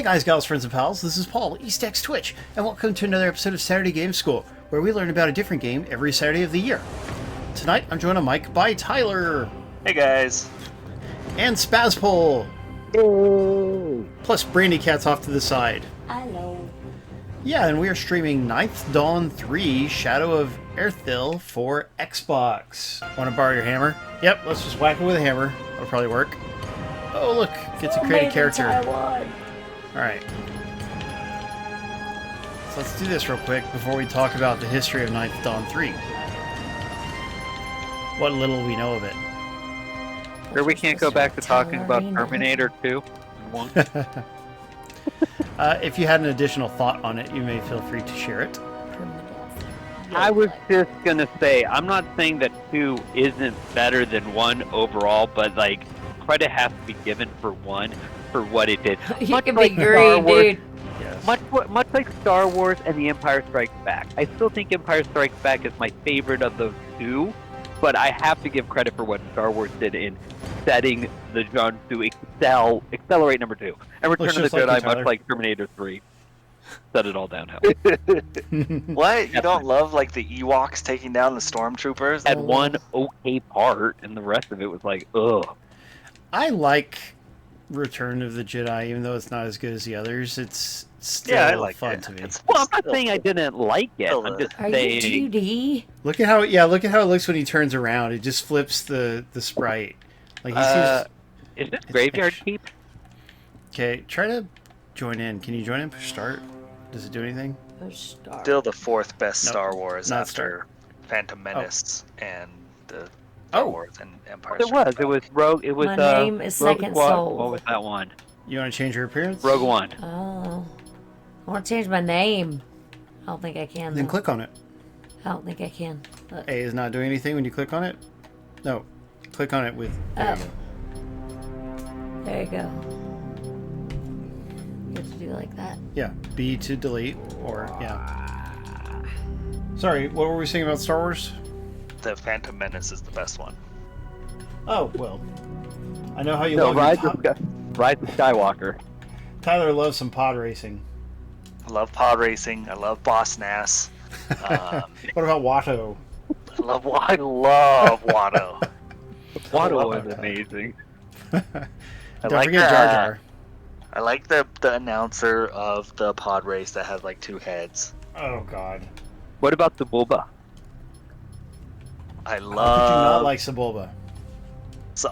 guys, gals, friends, and pals, this is Paul, EastXTwitch, and welcome to another episode of Saturday Game School, where we learn about a different game every Saturday of the year. Tonight, I'm joined on mic by Tyler. Hey guys. And Spazpol. Oh. Plus Brandykatz off to the side. Hello. Yeah, and we are streaming Ninth Dawn 3 Shadow of Earthil for Xbox. Want to borrow your hammer? Yep, let's just whack it with a hammer. That'll probably work. Oh, look, get to create a character. Alright. So let's do this real quick before we talk about the history of Ninth Dawn 3. What little we know of it. Sure we can't go back to talking about Terminator 2? If you had an additional thought on it, you may feel free to share it. I was just gonna say, I'm not saying that 2 isn't better than 1 overall, but like, credit has to be given for 1 for what it did. You can be green, dude. Yes. Much like Star Wars and The Empire Strikes Back. I still think Empire Strikes Back is my favorite of those 2, but I have to give credit for what Star Wars did in setting the genre to accelerate number 2. And Return of the Jedi, much like Terminator 3, set it all downhill. What? You don't love like the Ewoks taking down the stormtroopers? Had one okay part, and the rest of it was like, ugh. I like Return of the Jedi, even though it's not as good as the others. It's still I like fun it. to me. Well, I'm not saying I didn't like it. I'm just Are saying. you 2D? Look at how it looks when he turns around. It just flips the sprite. Like he seems. Is this Graveyard Keep? Okay, try to join in. Can you join in? Push start. Does it do anything? Still the 4th best Nope, Star Wars not after start. Phantom Menace and the Star Wars and Empire It was. Strikes It was Rogue. It was. My name is Rogue Second Squad. Soul. What was that one? You want to change your appearance? Rogue One. Oh. I want to change my name. I don't think I can. Then though. click on it. I don't think I can. Look. A is not doing anything when you click on it. No, click on it with. There you go. There you go. You have to do like that. Yeah, B to delete, or yeah. Sorry, what were we saying about Star Wars? The Phantom Menace is the best one. Oh well, I know how you No, love. Rise of Skywalker. Tyler loves some pod racing. I love pod racing. I love Boss Nass. What about Watto? I love Watto. Watto was amazing. Don't like forget Jar Jar. I like the announcer of the pod race that has like 2 heads. Oh God. What about the Boba? I I do not love. like Sebulba.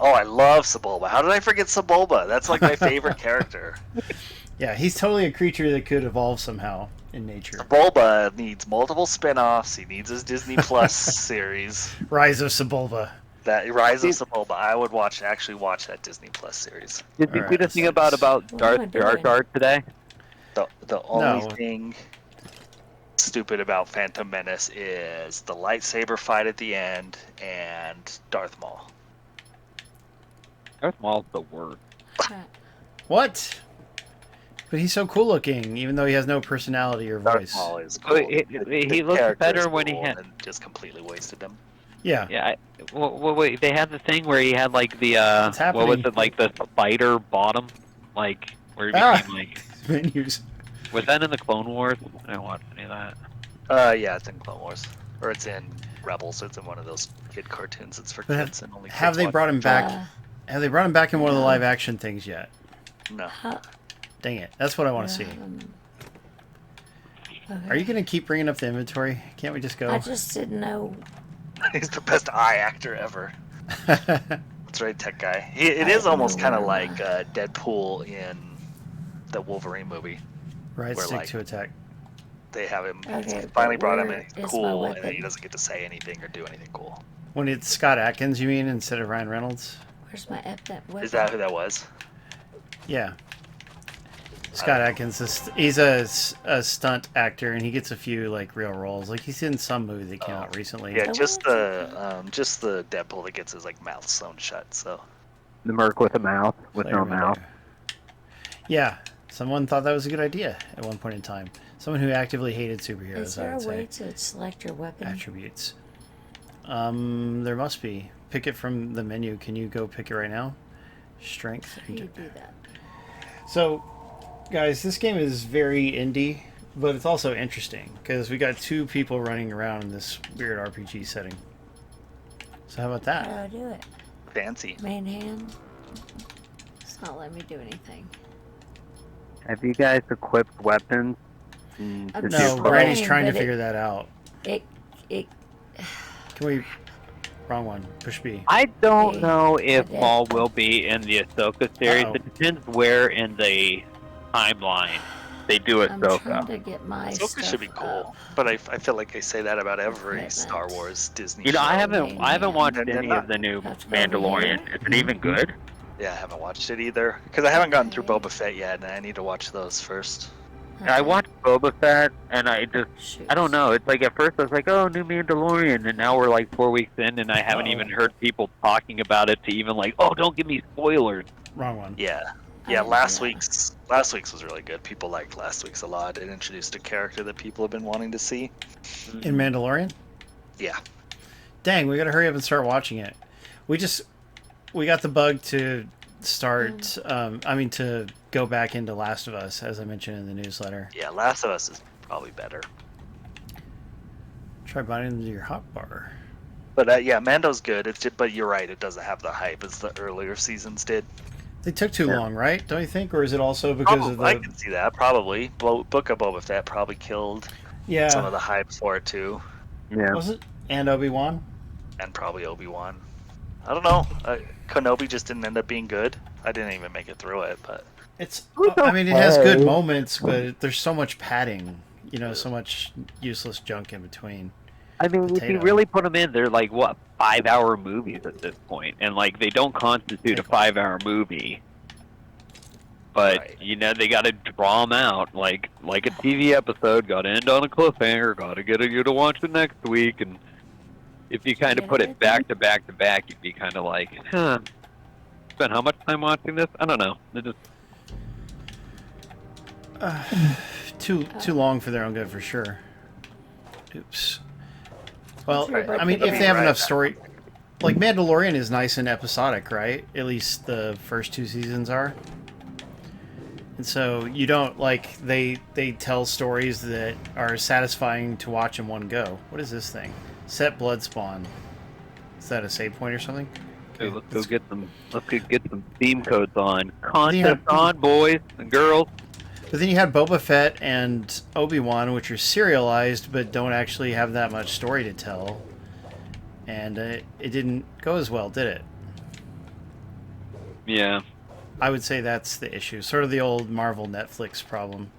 I love Sebulba. How did I forget Sebulba? That's like my favorite character. Yeah, he's totally a creature that could evolve somehow in nature. Sebulba needs multiple spin-offs. He needs his Disney Plus series. Rise of Sebulba. That Rise of Sebulba. I would actually watch that Disney Plus series. Did you Alright, see the thing about What am I Darth Jar doing? Jar today? The only No. thing stupid about Phantom Menace is the lightsaber fight at the end and Darth Maul. Darth Maul's the worst. What? But he's so cool looking, even though he has no personality or Darth voice. Maul is Oh, cool. he The looks character better is when he cool had- and just completely wasted him. Yeah. Yeah. Wait. They had the thing where he had like the What's what was happening? it, like the spider bottom, like where he Ah. became like. Menus. Was that in the Clone Wars? I didn't watch any of that. Yeah, it's in Clone Wars. Or it's in Rebels. It's in one of those kid cartoons. It's for But kids and only kids Have they watch. brought him back? Uh, Have they brought him back in one of the live action things yet? No. Dang it! That's what I want to see. okay. Are you gonna keep bringing up the inventory? Can't we just go? I just didn't know. He's the best eye actor ever. That's right, tech guy. It is almost kind of like Deadpool in the Wolverine movie. Right Where, stick like, to attack. They have him. Okay, Finally but brought him where in is my cool, and then weapon? he doesn't get to say anything or do anything cool. When it's Scott Atkins, you mean, instead of Ryan Reynolds? Where's my weapon? Is that who that was? Yeah. Scott Atkins, he's a stunt actor, and he gets a few like real roles. Like he's in some movie that came out recently. Yeah, Oh, just the Deadpool that gets his like mouth sewn shut. So The Merc with a mouth, with Player no right mouth. there. Yeah, someone thought that was a good idea at one point in time. Someone who actively hated superheroes, Is I there would a way say. to select your weapon? Attributes. There must be. Pick it from the menu. Can you go pick it right now? Strength. How do you do that? So, Guys, this game is very indie, but it's also interesting because we got 2 people running around in this weird RPG setting. So how about that? How do I do it? Fancy. Main hand. It's not letting me do anything. Have you guys equipped weapons? I'm to No, just do- Brandy's playing, trying to but figure that out. It. Can we... Wrong one. Push B. I don't Hey, know if I did. Maul will be in the Ahsoka series. Uh-oh. It depends where in the timeline they do I'm trying Ahsoka. to get my Ahsoka stuff should be cool, up. but I feel like I say that about every Equipment. Star Wars Disney. You know, show. I haven't watched They're any not- of the new Have to go over Mandalorian. here? Is it even good? Yeah, I haven't watched it either because I haven't gotten through Okay. Boba Fett yet, and I need to watch those first. I watched Boba Fett, and I Shoot. don't know. It's like at first I was like, oh, new Mandalorian, and now we're like 4 weeks in, and I haven't even heard people talking about it to even like, oh, don't give me spoilers. Wrong one. Yeah, I yeah. didn't Last do that. week's was really good. People liked last week's a lot. It introduced a character that people have been wanting to see. In Mandalorian? Yeah, Dang, we gotta hurry up and start watching it. We got the bug to start, to go back into Last of Us, as I mentioned in the newsletter. yeah. Last of Us is probably better. Try biting into your hotbar. But yeah, Mando's good. It's just, but you're right. It doesn't have the hype as the earlier seasons did. They took too long, right? Don't you think? Or is it also because of the... I can see that probably. Book of Boba Fett probably killed some Yeah. of the hype for it too, Yeah. Was it? And Obi-Wan? and probably Obi-Wan. I don't know. Kenobi just didn't end up being good. I didn't even make it through it, but It's... was I mean, it has good okay. moments, but there's so much padding. You know, so much useless junk in between. I mean, if you Potato. really put them in, they're like, what, 5-hour movies at this point. And, like, they don't constitute a 5-hour movie. But, Right. you know, they got to draw them out. Like a TV episode, got to end on a cliffhanger, got to get you to watch it next week. And if you kind of put it back to back to back, you'd be kind of like, spent how much time watching this? I don't know. It just... Too long for their own good, for sure. Oops. Well, Sure, but I mean, the- if they have Right. enough story... Like, Mandalorian is nice and episodic, right? At least the first 2 seasons are. And so you don't, like, they tell stories that are satisfying to watch in one go. What is this thing? Set blood spawn. Is that a save point or something? Hey, let's go get some. Let's go get some theme codes on. Yeah. Contest on, boys and girls. But then you had Boba Fett and Obi-Wan, which are serialized, but don't actually have that much story to tell. And it didn't go as well, did it? Yeah. I would say that's the issue. Sort of the old Marvel Netflix problem.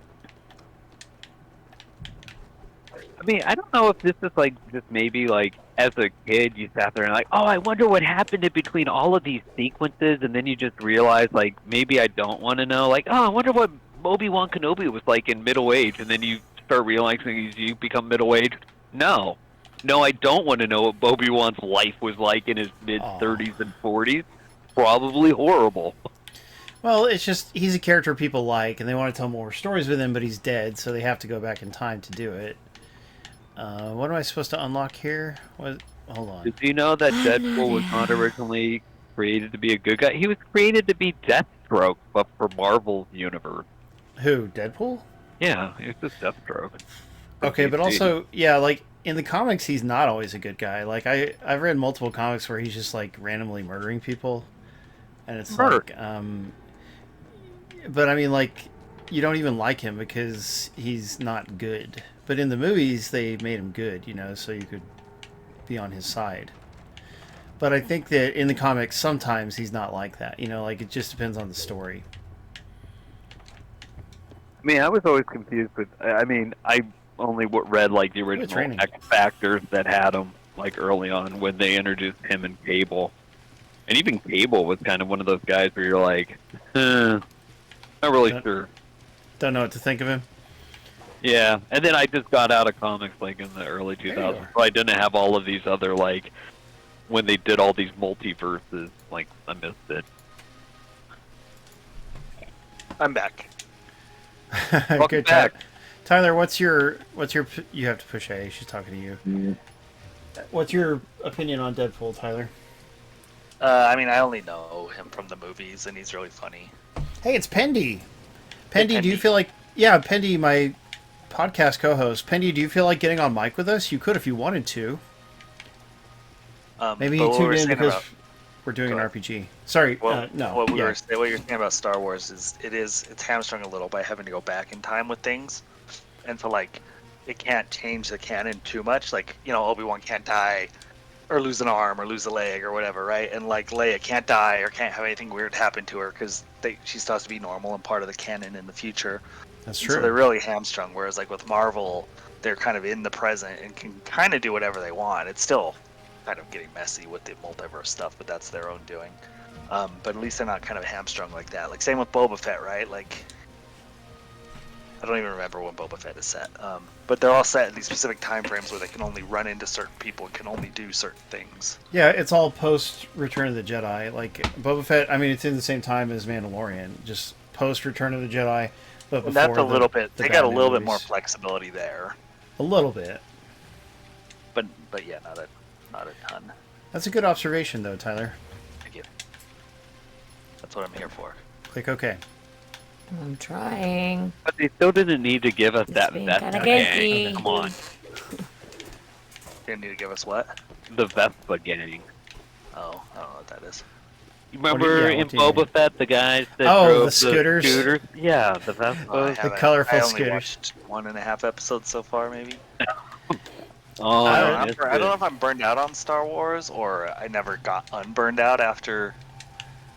I mean, I don't know if this is like just maybe like as a kid you sat there and like, oh, I wonder what happened in between all of these sequences, and then you just realize like maybe I don't want to know. Like, oh, I wonder what Obi-Wan Kenobi was like in middle age, and then you start realizing as you become middle aged. No, I don't want to know what Obi-Wan's life was like in his mid-30s and 40s. Probably horrible. Well, it's just he's a character people like, and they want to tell more stories with him, but he's dead, so they have to go back in time to do it. What am I supposed to unlock here? Hold on. Did you know that Deadpool was not originally created to be a good guy? He was created to be Deathstroke, but for Marvel's universe. Who? Deadpool? Yeah, he was just Deathstroke. Okay, but also, yeah, like in the comics, he's not always a good guy. Like I've read multiple comics where he's just like randomly murdering people, and it's Murder. like, but I mean, like, you don't even like him because he's not good. But in the movies, they made him good, you know, so you could be on his side. But I think that in the comics, sometimes he's not like that. You know, like it just depends on the story. I mean, I was always confused with. I mean, I only read like the original training. X Factors that had him like early on when they introduced him and Cable, and even Cable was kind of one of those guys where you're like, not really sure. Don't know what to think of him. Yeah, and then I just got out of comics like in the early There you 2000s, are. so I didn't have all of these other like when they did all these multiverses. Like I missed it. I'm back. Good back. Tyler, what's your you have to push A, she's talking to you. What's your opinion on Deadpool, Tyler? I mean, I only know him from the movies, and he's really funny. Hey, it's Pendy. Pendy, do you feel like... Yeah, Pendy, my podcast co-host. Pendy, do you feel like getting on mic with us? You could if you wanted to. Maybe but you what tuned we're in saying because about- we're doing Go an ahead. RPG. Sorry, Well, no. what yeah. you're saying about Star Wars is it's hamstrung a little by having to go back in time with things, and so like it can't change the canon too much. Like Obi-Wan can't die, or lose an arm, or lose a leg, or whatever, right? And like Leia can't die or can't have anything weird happen to her because she's supposed to be normal and part of the canon in the future. That's And true. so they're really hamstrung. Whereas like with Marvel, they're kind of in the present and can kind of do whatever they want. It's still kind of getting messy with the multiverse stuff, but that's their own doing. But at least they're not kind of hamstrung like that. Like same with Boba Fett, right? Like I don't even remember when Boba Fett is set. But they're all set in these specific time frames where they can only run into certain people and can only do certain things. Yeah, it's all post Return of the Jedi. Like Boba Fett, I mean, it's in the same time as Mandalorian, just post Return of the Jedi, but before And that's a little bit. the They got a Batman little bit more movies. flexibility there, A little bit. but yeah, not a ton. That's a good observation, though, Tyler. Thank you. That's what I'm here for. Click OK. I'm trying. But they still didn't need to give us that being Vespa kinda gang. ganky. Come on. You need to give us what? The Vespa gang. Oh, I don't know what that is. You What do you- remember yeah, in what do you mean? Boba Fett, the guys that Oh, drove the scooters? Yeah, the Oh, I Vespa. haven't- colorful I only scooters. watched 1.5 episodes so far, maybe. Oh, I don't it's know. I don't know good. if I'm burned out on Star Wars or I never got unburned out after,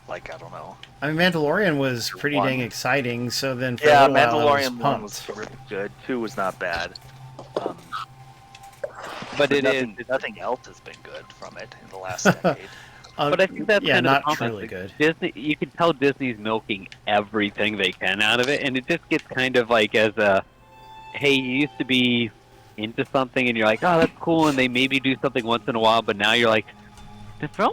like, I don't know. I mean, Mandalorian was pretty One. dang exciting, so then for Yeah, a little while I was Mandalorian 1 pumped. was really good. 2 was not bad. But it is. nothing else has been good from it in the last decade. But I think that's yeah, kind of not the comment. truly good. Disney, you can tell Disney's milking everything they can out of it, and it just gets kind of like as a, hey, you used to be into something, and you're like, oh, that's cool, and they maybe do something once in a while, but now you're like, the film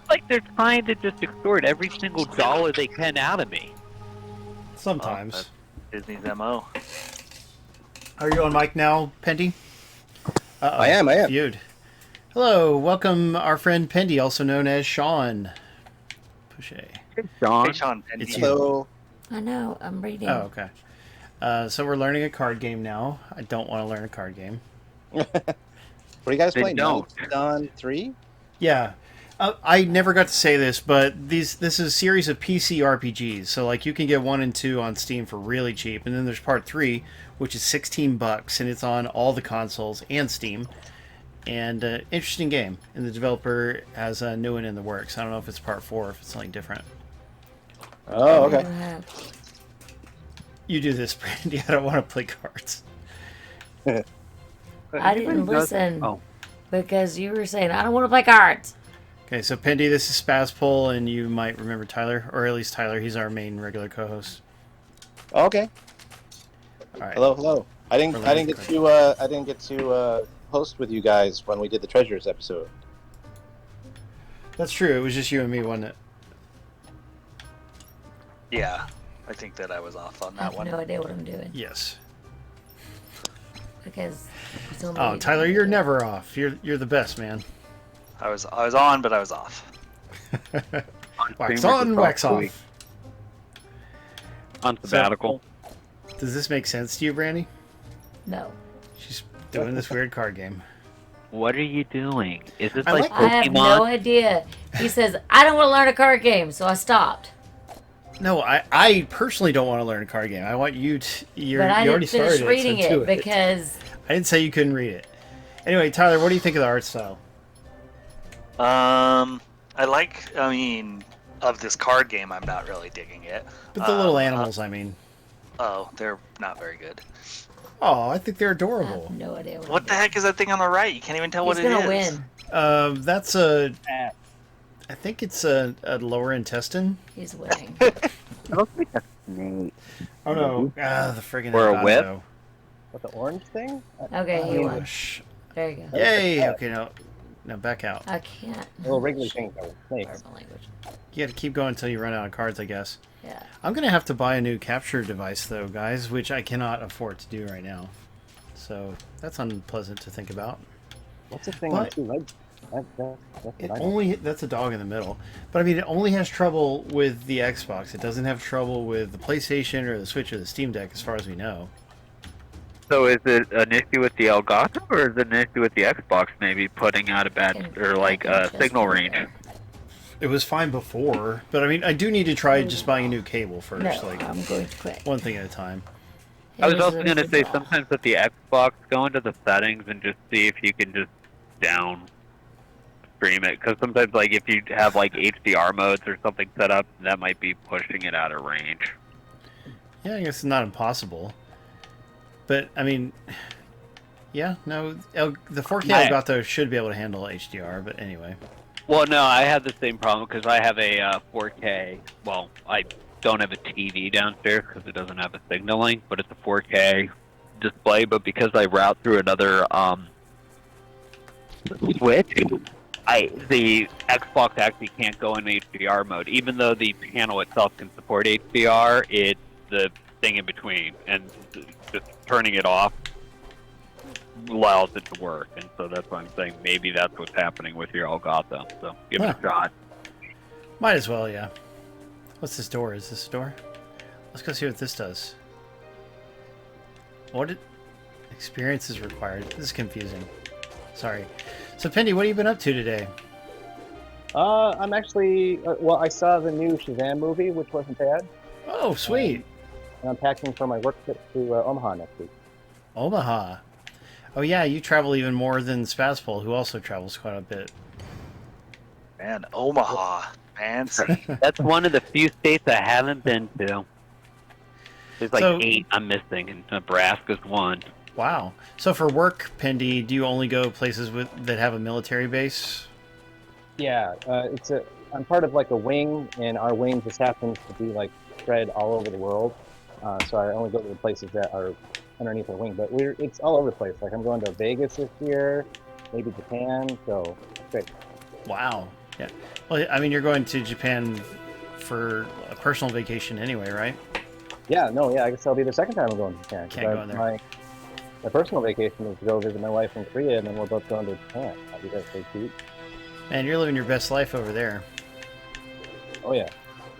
like they're trying to just extort every single dollar they can out of me. Sometimes. that's Disney's MO. Are you on mic now, Pendy? Uh-oh. I am. Feud. Hello, welcome our friend Pendy, also known as Sean. Push A. John, Hey, Sean Pendy. It's you. Hello. I know. I'm reading. Oh, okay. So we're learning a card game now. I don't want to learn a card game. What are you guys They playing? don't. Dawn 3? Yeah. I never got to say this, but this is a series of PC RPGs. So like you can get 1 and 2 on Steam for really cheap, and then there's part 3, which is $16, and it's on all the consoles and Steam. And interesting game. And the developer has a new one in the works. I don't know if it's part 4 or if it's something different. Oh, I okay. don't have- You do this, Brandy. I don't want to play cards. I didn't listen Oh, because you were saying I don't want to play cards. Okay, so Pendy, this is Spazpol, and you might remember Tyler, or at least Tyler. He's our main regular co-host. Okay. All right. Hello. I didn't We're get learning to host with you guys when we did the treasures episode. That's true. It was just you and me, wasn't it? Yeah, I think that I was off on I that have one. no idea what I'm doing Yes. because. you told me Oh, you Tyler, didn't you're do it. never off. You're the best, man. I was on, but I was off. Wax stream on, versus wax off week. off. on sabbatical. Does this make sense to you, Brandy? No. She's doing this weird card game. What are you doing? Is this I like like- I have no Pokemon? idea. He says I don't want to learn a card game, so I stopped. No, I personally don't want to learn a card game. I want you to. But I you already didn't finish started reading so do it because I didn't say you couldn't read it. Anyway, Tyler, what do you think of the art style? I like. I mean, of this card game, I'm not really digging it. But the little animals, I mean. Oh, they're not very good. Oh, I think they're I have adorable. no idea What the heck is that thing on the right? You can't even tell He's what it gonna is. win. That's a. I think it's a lower intestine. He's winning. It looks like a snake. Oh no! Ah, the friggin' Or a whip? Elgato. What, the orange thing? Okay, he Oh, won. gosh. There you go. Yay! Okay, now back out. I can't. Little wriggly things are snakes. Pardon my language. You got to keep going until you run out of cards, I guess. Yeah. I'm gonna have to buy a new capture device though, guys, which I cannot afford to do right now. So that's unpleasant to think about. What's the thing What? on 2 legs? That's It nice. only that's a dog in the middle, but I mean, it only has trouble with the Xbox. It doesn't have trouble with the PlayStation or the Switch or the Steam Deck, as far as we know. So is it an issue with the Elgato, or is it an issue with the Xbox maybe putting out a bad or like a signal range? It was fine before, but I mean, I do need to try just buying a new cable first, No, like I'm going to quit. one thing at a time. I was Here's also going to the say draw. sometimes with the Xbox, go into the settings and just see if you can just down stream it. Because sometimes, like, if you have, like, HDR modes or something set up, that might be pushing it out of range. Yeah, I guess it's not impossible. But, I mean, yeah, no, the 4K Elgato should be able to handle HDR, but anyway. Well, no, I have the same problem because I have a 4K. Well, I don't have a TV downstairs because it doesn't have a signal link, but it's a 4K display. But because I route through another switch, the Xbox actually can't go in HDR mode, even though the panel itself can support HDR. It's the thing in between, and just turning it off allows it to work. And so that's why I'm saying maybe that's what's happening with your Elgato. So give it a shot. Might as well, yeah. What's this door? Is this a door? Let's go see what this does. Experience is required. This is confusing. Sorry. So, Pendy, what have you been up to today? I'm actually. Well, I saw the new Shazam movie, which wasn't bad. Oh, sweet. And I'm packing for my work trip to Omaha next week. Omaha. Oh, yeah, you travel even more than Spazpol, who also travels quite a bit. Man, Omaha. Fancy. That's one of the few states I haven't been to. There's like So- 8 I'm missing, and Nebraska's one. Wow. So, for work, Pendy, do you only go places that have a military base? Yeah, I'm part of like a wing, and our wing just happens to be like spread all over the world. So I only go to the places that are underneath our wing. But it's all over the place. Like I'm going to Vegas this year, maybe Japan. So it's great. Wow. Yeah. Well, I mean, you're going to Japan for a personal vacation anyway, right? Yeah, no, yeah. I guess that'll be the second time I'm going to Japan. 'Cause Can't go in there. My personal vacation is to go visit my wife in Korea, and then we're both going to Japan. That'll be that so cute. Man, you're living your best life over there. Oh yeah,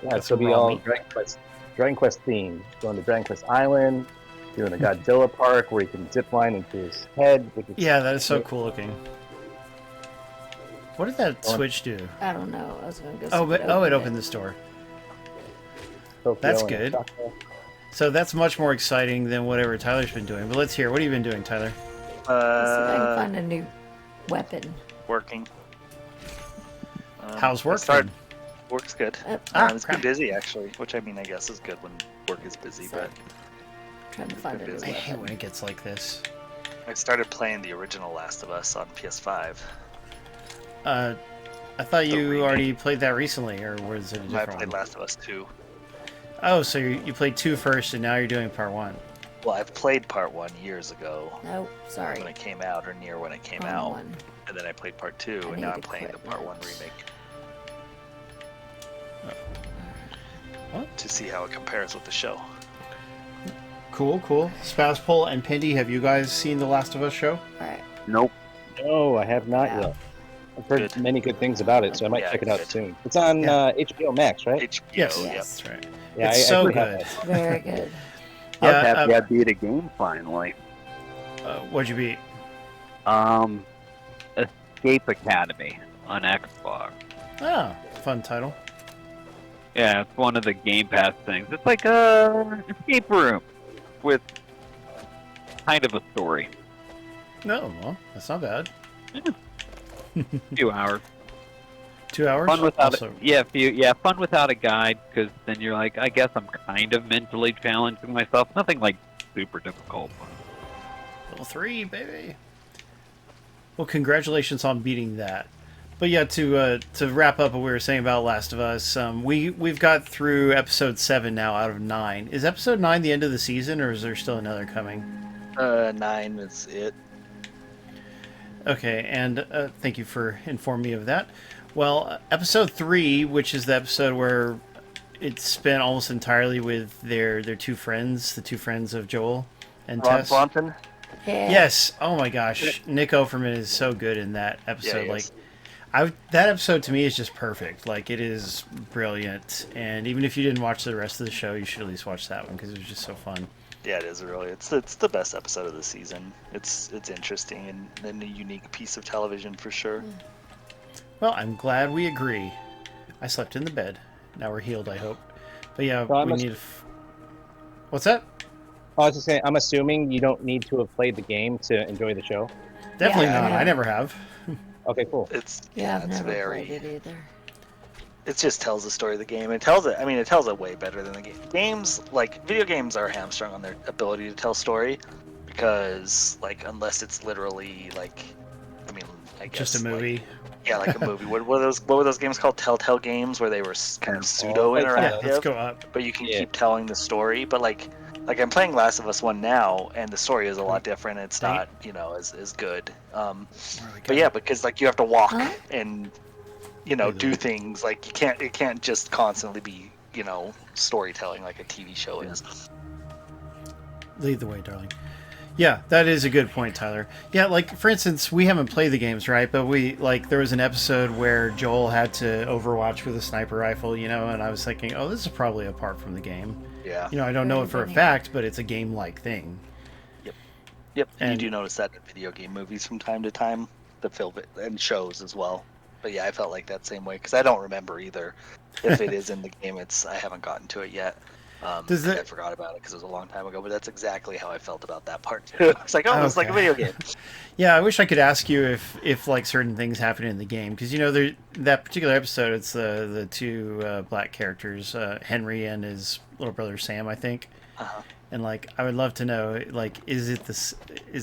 yeah. That's So be some raw all meat. Dragon Quest themed. Going to Dragon Quest Island, doing the Godzilla park where you can zip line into his head. Which is Yeah, that is so cool looking. What did that switch do? I don't know. I was going to go. Oh, see if it opened this door. Tokyo That's and good. Osaka. So that's much more exciting than whatever Tyler's been doing. But let's hear. What have you been doing, Tyler? Let's see if I can find a new weapon. Working. How's work? Start. Work's good. It's crap. been busy actually, which I mean I guess is good when work is busy. So- But Trying to find a new I I hate weapon. when it gets like this. I started playing the original Last of Us on PS5. I thought you remake. already played that recently, or was it a I different played one? Last of Us 2. Oh, so you played 2 first, and now you're doing part 1. Well, I've played part 1 years ago No, sorry. when it came out, or near when it came Wrong out, one. and then I played part 2, I and need now I'm to playing the quit part 1 that. remake. What? To see how it compares with the show. Cool, cool. Spazpol and Pendy, have you guys seen the Last of Us show? All right. Nope. No, I have not Yeah. yet. I've heard Good. many good things about it, so I might Yeah, check it out good. soon. It's on Yeah. HBO Max, right? HBO, Yes, yep. that's right. Yeah, It's I so heard about good. that. Very good. I was Yeah, happy I beat a game finally. What'd you beat? Escape Academy on Xbox. Oh, fun title. Yeah, it's one of the Game Pass things. It's like a escape room with kind of a story. No, well, that's not bad. Few hours. 2 hours? Fun without Also, fun without a guide, because then you're like, I guess I'm kind of mentally challenging myself. Nothing like super difficult. level 3, baby. Well, congratulations on beating that. But yeah, to wrap up what we were saying about Last of Us, we've got through episode 7 now out of 9. Is episode 9 the end of the season, or is there still another coming? 9 is it. Okay, and thank you for informing me of that. Well, episode 3, which is the episode where it's spent almost entirely with their 2 friends, the 2 friends of Joel and Tess. Swanson? Yeah. Yes. Oh my gosh, Nick Offerman is so good in that episode. he Like, is. That episode to me is just perfect. Like, it is brilliant, and even if you didn't watch the rest of the show, you should at least watch that one because it was just so fun. Yeah, it is really. It's the best episode of the season. It's interesting and a unique piece of television for sure. Well, I'm glad we agree. I slept in the bed. Now we're healed, I hope. But yeah, So we need. What's that? I was just saying, I'm assuming you don't need to have played the game to enjoy the show. Definitely Yeah, not. yeah. I never have. Okay, cool. It's Yeah, I've it's never very. played it either. It just tells the story of the game. It tells it. I mean, it tells it way better than the game. Games, like video games, are hamstrung on their ability to tell story because, like, unless it's literally like, I mean, I guess Just a movie. Like, yeah, like a movie. What were those games called? Telltale games, where they were kind of pseudo Yeah, interactive. let's go up. But you can Yeah. keep telling the story. But like I'm playing Last of Us 1 now, and the story is a lot different. It's Dang not, as good. Where are we But going? yeah, because like you have to walk Huh? and Either. do things. Like it can't just constantly be storytelling like a TV show is. Lead the way, darling. Yeah, that is a good point, Tyler. Yeah, like, for instance, we haven't played the games, right? But there was an episode where Joel had to overwatch with a sniper rifle, and I was thinking, oh, this is probably apart from the game. Yeah. I don't know it for a fact, but it's a game-like thing. Yep. And- You do notice that in video game movies from time to time, the film and shows as well. But yeah, I felt like that same way because I don't remember either. If it is in the game, I haven't gotten to it yet. Does I it- forgot about it because it was a long time ago. But that's exactly how I felt about that part too. It's like, oh, it's like a Okay. video game. Yeah, I wish I could ask you if like certain things happen in the game because that particular episode, it's the two black characters, Henry and his little brother Sam, I think. Uh-huh. And like, I would love to know, like, is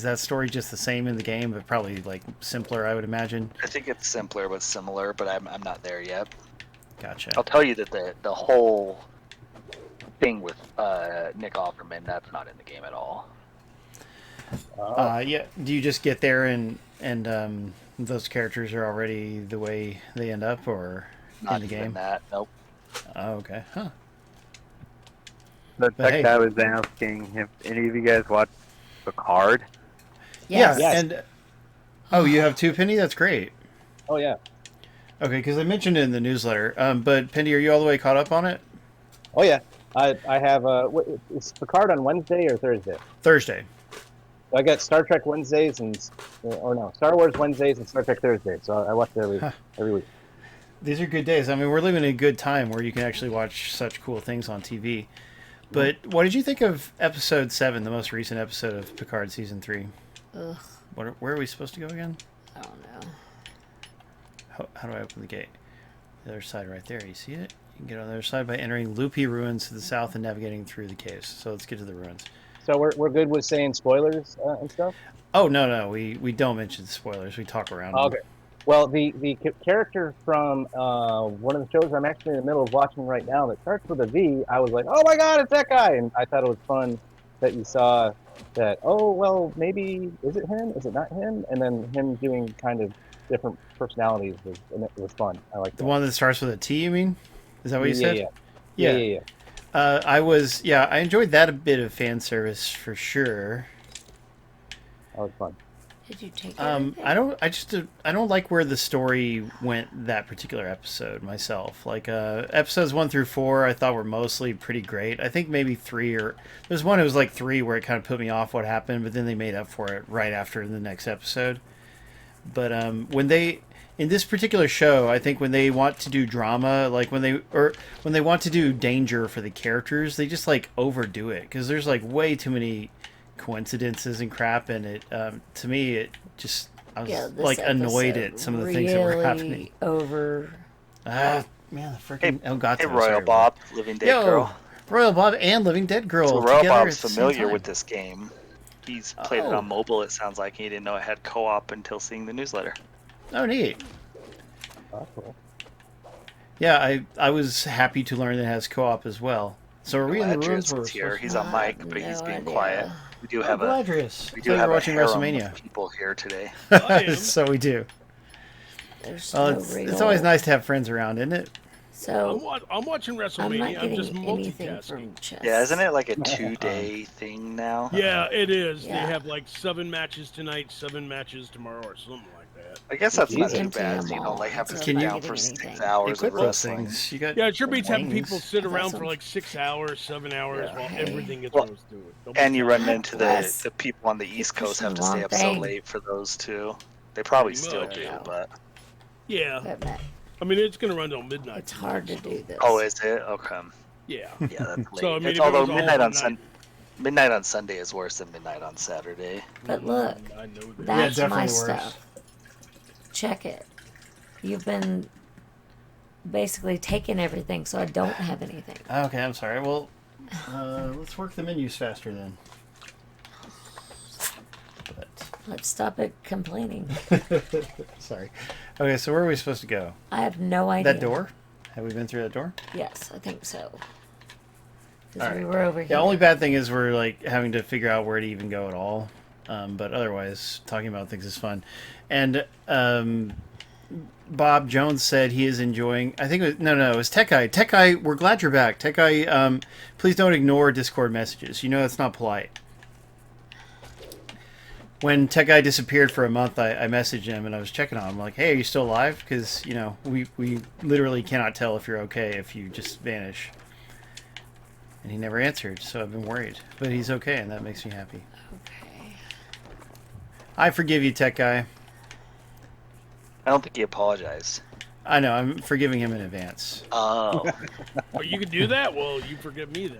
that story just the same in the game, but probably like simpler, I would imagine. I think it's simpler but similar, but I'm not there yet. Gotcha. I'll tell you that the whole thing with Nick Offerman, that's not in the game at all. Yeah. Do you just get there and those characters are already the way they end up, or Not in the even game? that. Nope. Oh, okay. Huh. The But hey. text I was asking if any of you guys watch the card. Yes. Yeah. And you have two, Penny? That's great. Oh yeah. Okay, because I mentioned it in the newsletter. But Pendy, are you all the way caught up on it? Oh yeah. I have is the card on Wednesday or Thursday? Thursday. I got Star Trek Wednesdays Star Wars Wednesdays and Star Trek Thursdays. So I watch it every week. These are good days. I mean, we're living in a good time where you can actually watch such cool things on TV. But what did you think of episode 7, the most recent episode of Picard season 3? Ugh, Where are we supposed to go again? I don't know. How do I open the gate? The other side right there. You see it? You can get on the other side by entering loopy ruins to the south and navigating through the caves. So let's get to the ruins. So we're good with saying spoilers and stuff. Oh, no. We don't mention spoilers. We talk around them. Okay. Well, the character from one of the shows I'm actually in the middle of watching right now that starts with a V, I was like, oh my god, it's that guy! And I thought it was fun that you saw that, oh, well, maybe, is it him? Is it not him? And then him doing kind of different personalities, and it was fun. I like that. The one that starts with a T, you mean? Is that what you said? Yeah. I enjoyed that a bit of fan service for sure. That was fun. Did you take I don't like where the story went that particular episode myself. Like episodes 1 through 4 I thought were mostly pretty great. I think maybe 3 there's one, it was like 3 where it kind of put me off what happened, but then they made up for it right after the next episode. But in this particular show, I think when they want to do drama, like when they want to do danger for the characters, they just like overdo it because there's like way too many coincidences and crap, and it to me it just I was this like annoyed episode at some of the things that were really happening. Over. Man, the freaking Elgato. Hey, Royal Bob, Living Dead Girl. Royal Bob and Living Dead Girl. So Royal together Bob's at the same familiar time. with this game. He's played it Oh. on mobile, it sounds like. He didn't know it had co-op until seeing the newsletter. Oh, neat. Oh, cool. Yeah, I was happy to learn that it has co-op as well. So are we in the ruins? Galadrius is here. He's on mic, but he's being quiet. We do have Galadrius. we I do thought you have were a watching harem WrestleMania. of people here today. I am. So we do. There's Well, no it's always nice to have friends around, isn't it? So I'm watching I'm not WrestleMania. I'm just getting anything multitasking. from chess. Yeah, isn't it like a 2-day thing now? Yeah, it is. Yeah. They have like 7 matches tonight, 7 matches tomorrow, or something like that. I guess that's not too Empty bad. them You know, all, like have to so sit I'm not down for getting 6 anything. hours of Equip those wrestling. things. You got Yeah, it sure beats having wings. people sit That's around for awesome. like 6 hours, 7 hours while Okay. everything gets Well, roasted to it. Don't And be you telling run me. into Bless. the people on the East Push Coast have the to stay wrong up so thing. late for those too. They probably Pretty still much. do, Yeah. but Yeah, Equipment. I mean it's gonna run till midnight. It's hard to do this. oh, is it? Okay. Yeah. Yeah, that's late. So I mean, It's, if it although was all midnight on Sunday is worse than midnight on Saturday. But look, I know that. that's definitely my worse. stuff. Check it. You've been basically taking everything, so I don't have anything. Okay, I'm sorry. Well, let's work the menus faster then. Let's stop it complaining. Sorry. Okay, so where are we supposed to go? I have no idea. That door? Have we been through that door? Yes, I think so. Because All we right. were over here. The only bad thing is we're like having to figure out where to even go at all. But otherwise, talking about things is fun. And Bob Jones said he is enjoying. I think it was Tech Guy. Tech Guy, we're glad you're back. Tech Guy, please don't ignore Discord messages. You know that's not polite. When Tech Guy disappeared for a month, I messaged him and I was checking on him. Like, hey, are you still alive? Because, you know, we literally cannot tell if you're okay if you just vanish. And he never answered, so I've been worried. But he's okay, and that makes me happy. Okay. I forgive you, Tech Guy. I don't think he apologized. I know, I'm forgiving him in advance. Oh. But you can do that. Well, you forgive me then.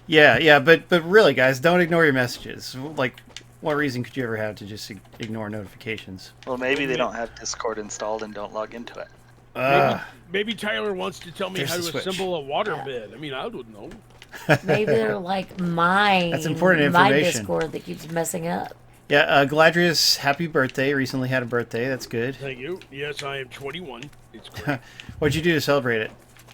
Yeah, but really, guys, don't ignore your messages. Like, what reason could you ever have to just ignore notifications? Well, maybe they don't have Discord installed and don't log into it. Maybe Tyler wants to tell me There's how the to switch. assemble a water bed. I mean, I don't know. Maybe they're like my That's important my information. Discord that keeps messing up. Yeah, Galadrius, happy birthday. Recently had a birthday. That's good. Thank you. Yes, I am 21. It's great. What'd you do to celebrate it?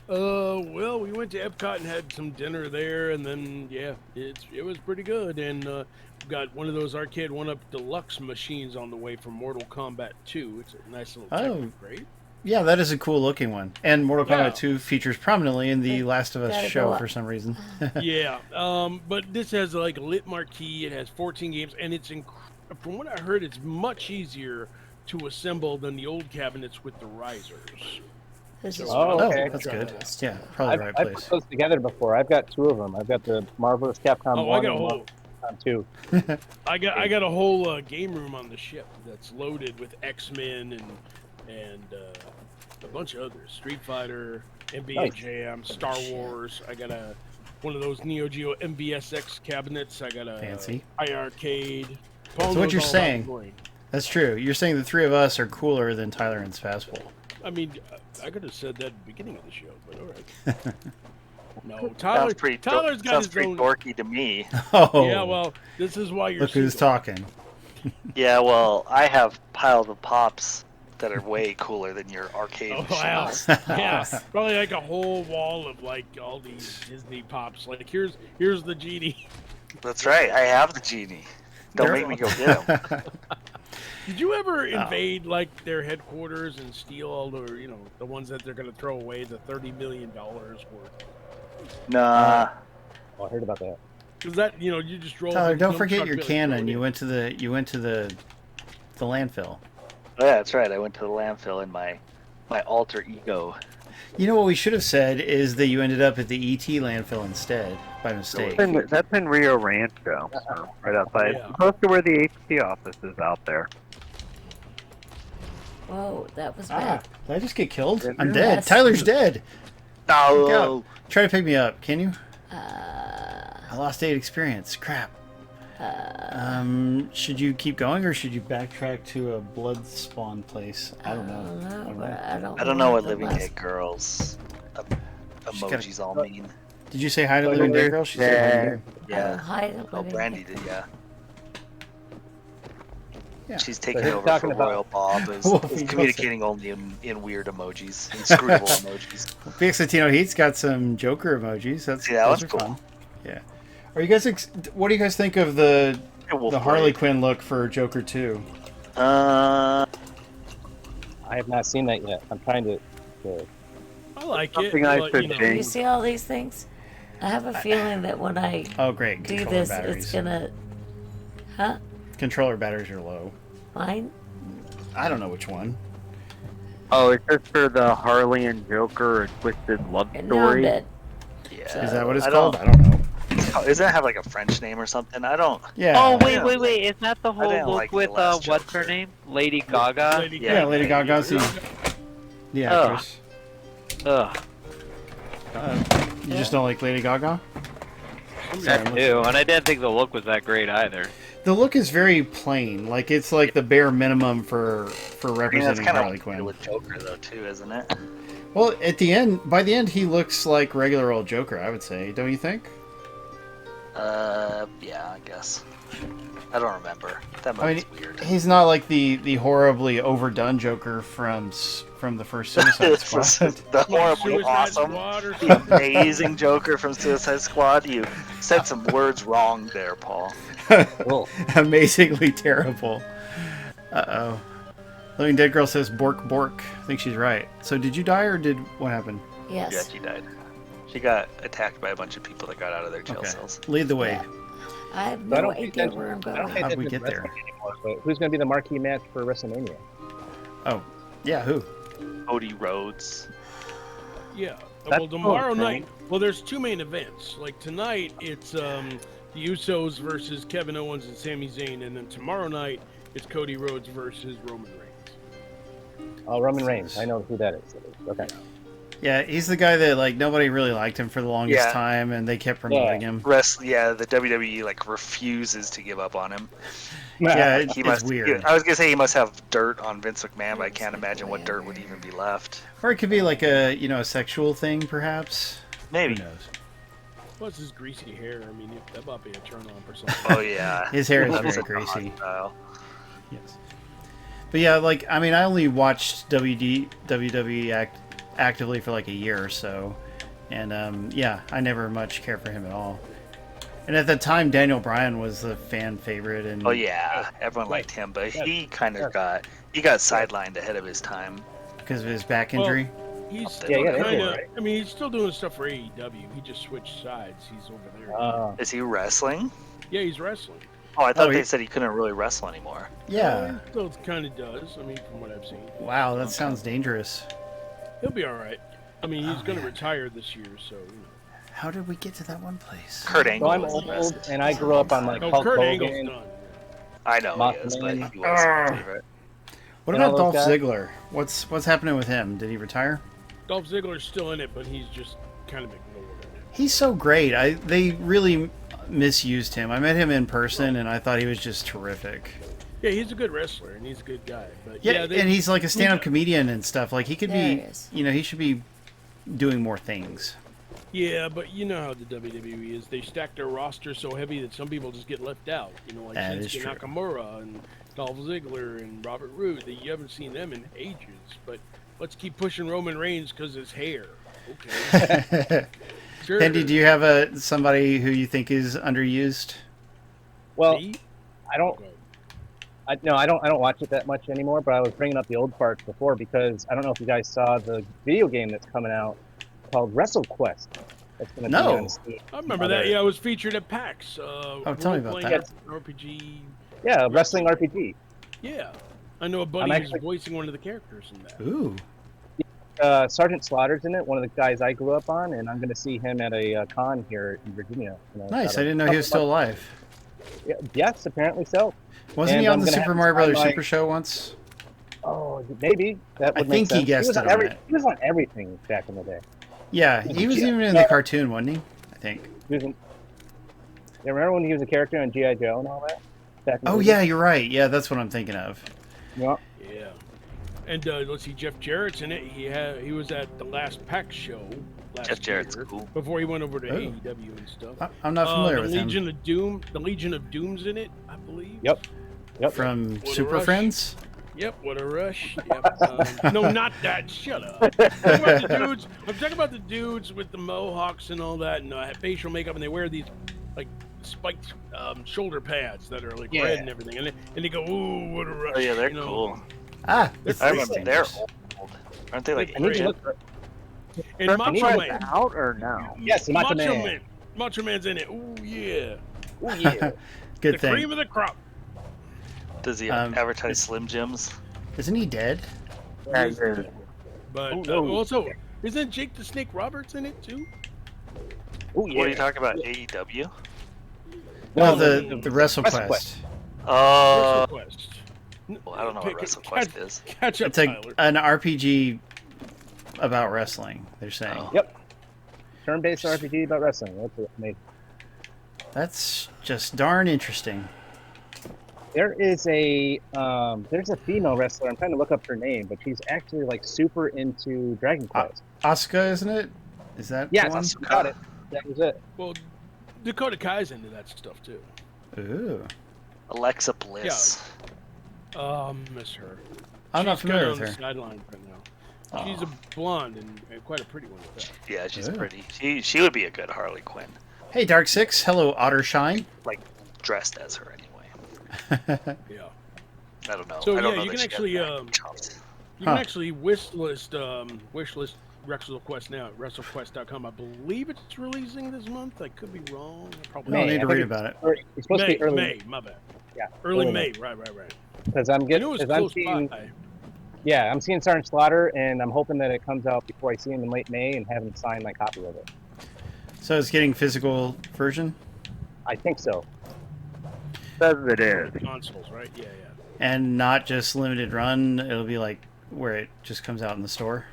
Well, we went to Epcot and had some dinner there, and then yeah, it was pretty good. And got one of those arcade 1-up deluxe machines on the way from Mortal Kombat 2. It's a nice little tech upgrade. Yeah, that is a cool looking one. And Mortal Yeah. Kombat 2 features prominently in the Last of Us Gotta show go up. for some reason. Yeah, but this has like a lit marquee. It has 14 games, and it's from what I heard, it's much easier to assemble than the old cabinets with the risers. This is Oh, Oh, okay. that's good. Yeah, probably the right I've place. put those together before. I've got two of them. I've got the Marvel vs. Capcom Oh, 1 I got a and whole, Capcom 2. I got a whole game room on the ship that's loaded with X-Men and a bunch of others. Street Fighter, NBA Nice. Jam, Star Wars. I got one of those Neo Geo MVSX cabinets. I got a Fancy. iArcade. So what you're saying- That's true. You're saying the three of us are cooler than Tyler and Spazpol. I mean, I could have said that at the beginning of the show, but all right. No, Sounds pretty, Tyler's got sounds his pretty own. dorky to me. Oh, Yeah, well, this is why you're. look who's single. talking. Yeah, well, I have piles of pops that are way cooler than your arcade Oh wow! machines. Yeah, probably like a whole wall of like all these Disney pops. Like here's the genie. That's right, I have the genie. Don't They're- make me go get him. Did you ever invade like their headquarters and steal all the the ones that they're gonna throw away, the $30 million worth? Nah. Oh, I heard about that. Because that you just drove. Tyler, and don't dump forget truck your Billy cannon. threw it You in. went to the landfill. Oh, yeah, that's right. I went to the landfill in my alter ego. You know what we should have said is that you ended up at the ET landfill instead by mistake. That's in Rio Rancho, right outside. Yeah. Close to where the HP office is out there. Whoa, that was Ah, bad. did I just get killed? Yeah. I'm dead. Yes. Tyler's dead. Look No. out. Try to pick me up, can you? Uh, I lost 8 experience. Crap. Should you keep going or should you backtrack to a blood spawn place? I don't know. but I don't. I don't know what the Living last- Dead Girls She's gotta- emojis all mean. Did you say hi to Living Dead Girl? She said hi to you. Oh, Yeah. hi, Oh, Living Brandy Dead. did, yeah. Yeah. She's taking they're over talking for about- Royal Bob. Is Wolfie communicating only in weird emojis, inscrutable emojis. BXatino Heat's got some Joker emojis. That's Yeah, that those was are cool. fun. Yeah. Are you guys? What do you guys think of the Wolf Harley Blade. Quinn look for Joker 2? Uh, I have not seen that yet. I'm trying to I like Something it. I but, should you know, change. You see all these things? I have a feeling that when I Oh, great. do Controller this, batteries. it's gonna. Huh? Controller batteries are low. Mine? I don't know which one. Oh, it's just for the Harley and Joker Twisted Love And Story. now I'm dead. Yeah. Is that what it's I called? I don't know. Doesn't it have like a French name or something? I don't. Yeah. Oh wait, Yeah. wait! Is that the whole didn't look like the with last what's her Joker. name? Lady Gaga. Lady Yeah, Lady Gaga's the Ugh. actress. Ugh. You just don't like Lady Gaga? That too, and I didn't think the look was that great either. The look is very plain. Like it's like the bare minimum for I mean, that's representing kind Harley of Quinn. with Joker though too, isn't it? Well, at the end, by the end, he looks like regular old Joker. I would say, don't you think? Yeah, I guess. I don't remember. That I mean, movie's weird. he's not like the horribly overdone Joker from the first Suicide Squad. The horribly Suicide awesome, Squad or the something. amazing Joker from Suicide Squad. You said some words wrong there, Paul. Cool. Amazingly terrible. Uh-oh. Living Dead Girl says Bork Bork. I think she's right. So did you die or did what happened? Yes. Yeah, she died. She got attacked by a bunch of people that got out of their jail Okay. cells. Lead the way. Yeah. I have So I no don't think idea that's- where I'm I going. don't think How'd that's we in get there? wrestling anymore, but who's going to be the marquee match for WrestleMania? Oh, yeah. Who? Cody Rhodes. Yeah. That's Well, tomorrow cool, night. Well, there's two main events. Like tonight, it's the Usos versus Kevin Owens and Sami Zayn, and then tomorrow night it's Cody Rhodes versus Roman Reigns. Oh, Roman Reigns. I know who that is. Okay. Yeah, he's the guy that like nobody really liked him for the longest Yeah. time, and they kept promoting him. Yeah, the WWE like refuses to give up on him. Yeah, He it's must. weird. I was gonna say he must have dirt on Vince McMahon, but I can't imagine what dirt would even be left. Or it could be like a a sexual thing, perhaps. Maybe. Who knows? Plus his greasy hair. I mean, that might be a turn on for some. Oh yeah. His hair is That's very like a hot greasy. style. Yes. But yeah, like I mean, I only watched WWE actively for like a year or so, and yeah, I never much cared for him at all. And at the time, Daniel Bryan was the fan favorite, and Oh yeah, everyone liked him, but he kind of got sidelined ahead of his time. because of his back injury. He's Yeah, still yeah, they kind did, of. right? I mean, he's still doing stuff for AEW. He just switched sides. He's over there. Is he wrestling? Yeah, he's wrestling. Oh, I thought Oh, they he- said he couldn't really wrestle anymore. Yeah. He still kind of does. I mean, from what I've seen. Wow, that sounds dangerous. He'll be all right. I mean, he's Oh, going to yeah. retire this year, so. You know. How did we get to that one place? Kurt So Angle I'm was the old, best. and I grew up on like Oh, Hulk Kurt Angle's Hogan. done. I know he is, but Mothman. he was my favorite. What And about all Dolph those guys? Ziggler? What's happening with him? Did he retire? Dolph Ziggler's still in it, but he's just kind of ignored. He's so great. They really misused him. I met him in person, and I thought he was just terrific. Yeah, he's a good wrestler and he's a good guy. But Yeah, they, and he's like a stand-up comedian and stuff. Like he could There be, he is. he should be doing more things. Yeah, but you know how the WWE is. They stack their roster so heavy that some people just get left out. You know, like That is Shinsuke true. Nakamura and Dolph Ziggler and Robert Roode. You haven't seen them in ages. But let's keep pushing Roman Reigns because his hair. Okay. Sure. Pendy, do you have somebody who you think is underused? Well, Me? I don't. Okay. I don't watch it that much anymore. But I was bringing up the old parts before because I don't know if you guys saw the video game that's coming out called WrestleQuest. That's going to No. be on Steam. I remember that. Yeah, it was featured at PAX. Oh, tell me about role-playing that. RPG. Yeah, wrestling RPG. Yeah. I know a buddy actually- who's voicing one of the characters in that. Ooh, Sergeant Slaughter's in it, one of the guys I grew up on, and I'm going to see him at a con here in Virginia. nice. I didn't know he was still alive. Yes, apparently so. Wasn't And he on I'm the gonna Super have Mario to Brothers find my- Super Show once? Oh, maybe that would I make think he sense. guessed was it on on it. He was on everything back in the day. Yeah, he was Yeah. even in the cartoon, wasn't he? I think. He was in, yeah, remember when he was a character on G.I. Joe and all that? Back in the Oh day? yeah, you're right. Yeah, that's what I'm thinking of. Yeah. Yeah. And let's see, Jeff Jarrett's in it. He was at the last PAX show last Jeff Jarrett's year, cool. before he went over to Oh. AEW and stuff. I'm not familiar the with Legion him. of Doom. The Legion of Doom's in it, I believe. Yep. From What a Super rush. Friends? Yep. What a rush. Yep. No, not that. Shut up. I'm talking about the dudes with the mohawks and all that, and facial makeup, and they wear these like spiked shoulder pads that are like Yeah. red and everything, and they go, "Ooh, what a rush!" Oh yeah, they're you know? cool. Ah, They're I remember pretty they're famous. old. Aren't they like I need to ancient? look for And I Macho need to- Man. out or no? Yes, Macho Man. Man. Macho Man's in it. Ooh yeah. Oh, yeah. good The thing. cream of the crop. Does he Um, advertise Slim Jims? Isn't he dead? Yeah, he is. But Oh, no. also, isn't Jake the Snake Roberts in it too? Oh yeah. What are you talking about? AEW? No, No, the WrestleQuest. WrestleQuest. Oh, WrestleQuest. I don't know what WrestleQuest is. Catch up, It's Tyler. an RPG about wrestling. They're saying. Oh. Yep. Turn-based RPG about wrestling. That's what it made. That's just darn interesting. There is there's a female wrestler. I'm trying to look up her name, but she's actually like super into Dragon Quest. Asuka, isn't it? Is that Yeah, the one? got it. That was it. Well, Dakota Kai's into that stuff too. Ooh. Alexa Bliss. Miss her. I'm not She's familiar kinda with on her. the sidelines right now. Aw. She's a blonde and quite a pretty one at that. Yeah, she's Ooh. pretty. She would be a good Harley Quinn, Hey, Dark Six. Hello, Ottershine. like dressed as her anyway. Yeah. I don't know. So, I don't yeah, know you that can she actually, has acting chops. You can Huh. actually wishlist WrestleQuest now at WrestleQuest.com. I believe it's releasing this month. I could be wrong. I probably I'll May, need I to think read about it. It's supposed to be early May, my bad. Yeah, Early early May. Right. because I'm I getting knew it was because I'm close seeing by. I'm seeing Sergeant Slaughter, and I'm hoping that it comes out before I see him in late May and have him sign my copy of it. So it's getting physical version I think so. Says it is. Consoles, right? Yeah. and not just limited run. It'll be like where it just comes out in the store.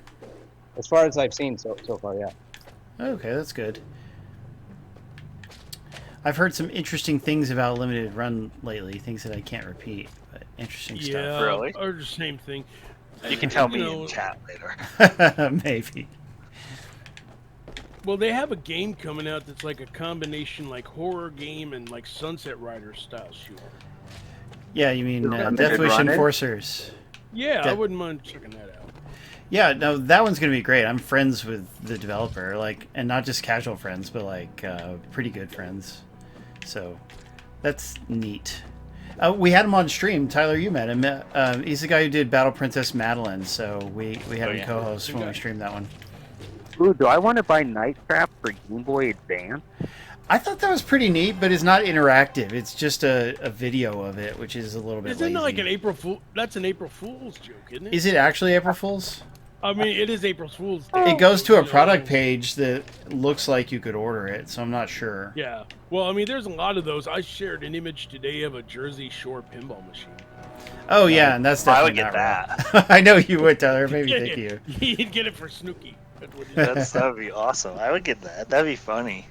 As far as I've seen so far, yeah. Okay, that's good. I've heard some interesting things about limited run lately, things that I can't repeat, but interesting Yeah. Really? Or the same thing. You can tell me know, in chat later. stuff. Maybe. Well, they have a game coming out that's like a combination, like horror game and like Sunset Riders style shooter. Yeah, you mean Limited Death Wish Run it? Enforcers. Yeah, I That- wouldn't mind checking that out. Yeah, no, that one's gonna be great. I'm friends with the developer, and not just casual friends, but pretty good friends. So that's neat. We had him on stream. Tyler, you met him. He's the guy who did Battle Princess Madeline. So we had him yeah. co-host when we Okay. streamed that one. Ooh, do I want to buy Night Trap for Game Boy Advance? I thought that was pretty neat, but it's not interactive. It's just a video of it, which is a little bit Isn't lazy. that like an April Fool? That's an April Fool's joke, isn't it? Is it actually April Fool's? I mean, it is April Fool's Day. It goes to a You know, product page that looks like you could order it, so I'm not sure. Yeah. Well, I mean, there's a lot of those. I shared an image today of a Jersey Shore pinball machine. Oh yeah, and that's I would definitely get not wrong. I know you would, Tyler. It made me Yeah, think of you. You'd get it for Snooki. That's what he That would be awesome. I would get that. That'd be funny.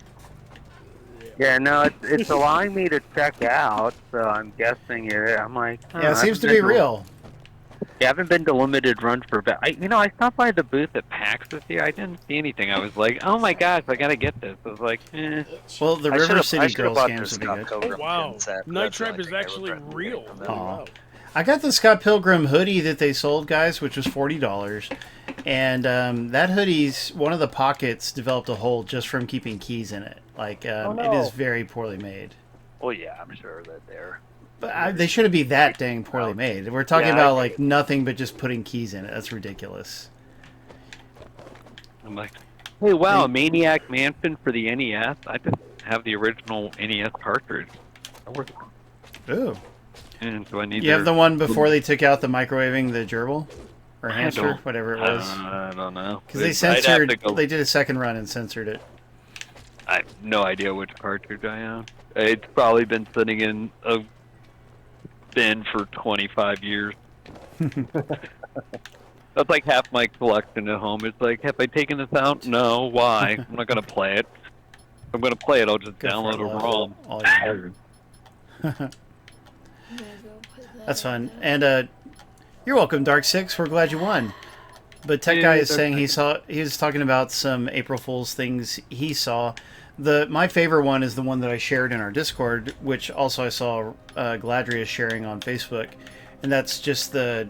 Yeah, no, it's allowing me to check out, so I'm guessing it. I'm like, huh, Yeah, it I seems to haven't be been real. Yeah, I haven't been to limited run for. I stopped by the booth at PAX this year. I didn't see anything. I was like, oh my gosh, I gotta get this. I was like, eh. Well, the I River should've- I City should've Girls bought games this would be Scott good. Oh Pilgrim wow, pin set, but Night that's the Trap only is thing I actually regret getting real. from Oh, them. Aw. wow. I got the Scott Pilgrim hoodie that they sold, guys, which was $40. And that hoodie's one of the pockets developed a hole just from keeping keys in it. It is very poorly made. Well, yeah, I'm sure that they're. But they shouldn't be that dang poorly made. We're talking Yeah, I about agree. like nothing but just putting keys in it. That's ridiculous. I'm like, hey, wow, Maniac Mansion for the NES. I just have the original NES cartridge. That works. Ooh. And so I need. You have the one before they took out the microwaving the gerbil? Or I hamster, don't- whatever it was. I don't know. Because they I'd have censored, to go- they did a second run and censored it. I have no idea which cartridge I have. It's probably been sitting in a bin for 25 years. That's like half my collection at home. It's like, have I taken this out? No. Why? I'm not gonna play it. If I'm gonna play it, I'll just Good for download a love. ROM. All you want. That's fun. And you're welcome, Dark Six. We're glad you won. But Tech Guy is saying he was talking about some April Fool's things he saw. My favorite one is the one that I shared in our Discord, which also I saw Galadrius sharing on Facebook, and that's just the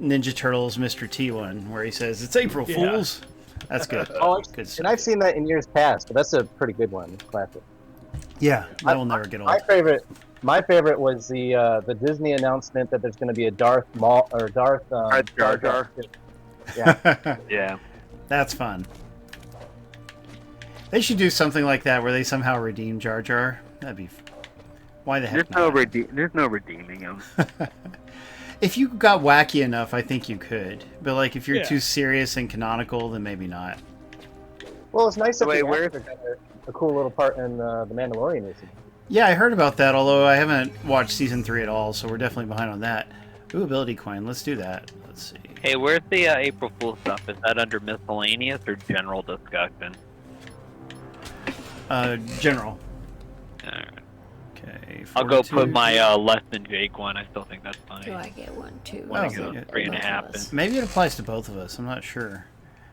Ninja Turtles Mr. T one, where he says it's April Yeah. Fools. That's good. Good stuff. And I've seen that in years past, but that's a pretty good one, classic. Yeah, that will never get old. My favorite was the Disney announcement that there's going to be a Darth Maul or Darth Jar Jar. Yeah. Yeah. That's fun. They should do something like that where they somehow redeem Jar Jar. That'd be. Why the heck There's no not? there's no redeeming him. If you got wacky enough, I think you could. But like, if you're Yeah. too serious and canonical, then maybe not. Well, it's nice that Wait, the where- actors got a cool little part in The Mandalorian recently. Yeah, I heard about that, although I haven't watched season 3 at all, so we're definitely behind on that. Ooh, ability coin. Let's do that. Let's see. Hey, where's the April Fool stuff? Is that under miscellaneous or general discussion? General. Alright. Okay. I'll go put fortitude. my less than Jake one. I still think that's funny. Do I get one too? Well, I go yeah. 3.5. us. Maybe it applies to both of us. I'm not sure.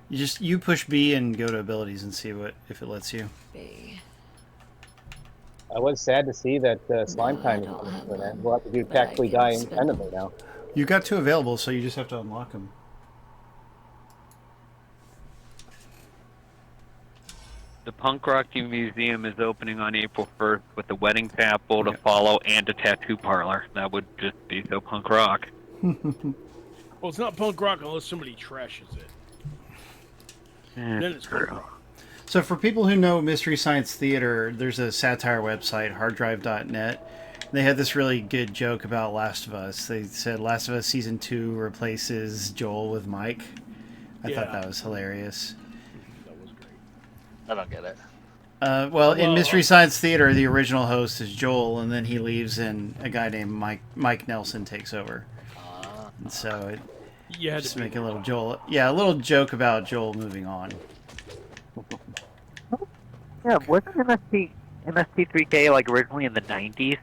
You push B and go to abilities and see if it lets you. B. I was sad to see that Slime No, I Time is don't coming have to an end. one, We'll have to do but I Tactically can Die spend independently now. You got 2 available, so you just have to unlock them. The Punk Rock Museum is opening on April 1st with a wedding chapel to Yeah. follow and a tattoo parlor. That would just be so punk rock. Well, it's not punk rock unless somebody trashes it. Then it's punk rock. So for people who know Mystery Science Theater, there's a satire website, harddrive.net. They had this really good joke about Last of Us. They said Last of Us Season 2 replaces Joel with Mike. I thought Yeah. that was hilarious. That was great. I don't get it. Well, in Well, Mystery Science Theater, the original host is Joel, and then he leaves, and a guy named Mike Nelson takes over. And so it You had just to be make a little Joel, a little joke about Joel moving on. Yeah, wasn't MST3K like originally in the 90s?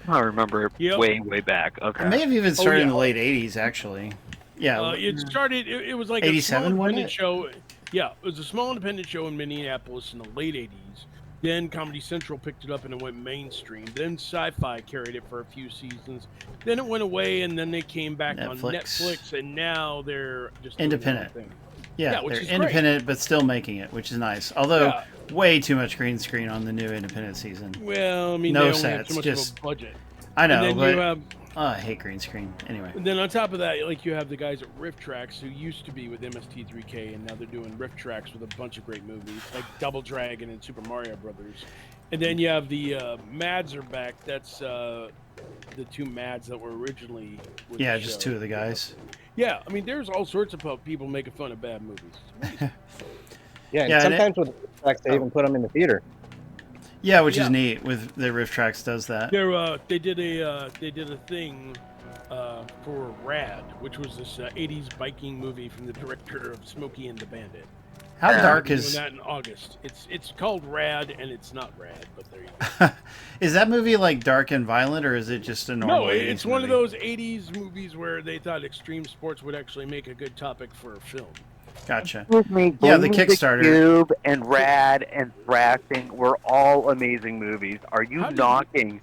I remember Yep. way back. Okay. It may have even started yeah. in the late '80s, actually. Yeah, It started. It was like 87, a small wasn't independent it? show. Yeah, it was a small independent show in Minneapolis in the late '80s. Then Comedy Central picked it up and it went mainstream. Then Sci-Fi carried it for a few seasons. Then it went away, and then they came back on Netflix. Netflix, and now they're just doing their own Independent. thing. yeah, yeah, which they're is great. independent, but still making it, which is nice. Although, Yeah. way too much green screen on the new independent season. Well, I mean, No they only have sets, too much just- of a budget. I know, and then but you have, I hate green screen. Anyway, and then on top of that, like you have the guys at Rift Tracks who used to be with MST3K, and now they're doing Rift Tracks with a bunch of great movies like Double Dragon and Super Mario Brothers. And then you have the Mads are back. That's the 2 Mads that were originally. With yeah, the just show. 2 of the guys. Yeah, I mean, there's all sorts of people making fun of bad movies. Yeah, and Yeah, and sometimes with the tracks, they even put them in the theater. Yeah, which Yeah. is neat. With the Rift Tracks does that. They did a thing for Rad, which was this '80s biking movie from the director of Smokey and the Bandit. How dark Doing is that in August? It's called Rad, and it's not Rad, but there you go. is that movie like dark and violent, or is it just a normal? No, 80s it's one of movie? those '80s movies where they thought extreme sports would actually make a good topic for a film. Gotcha. With me, Yeah, the Gleaming Kickstarter. Cube and Rad and Thrashing were all amazing movies. Are you How did you- knocking?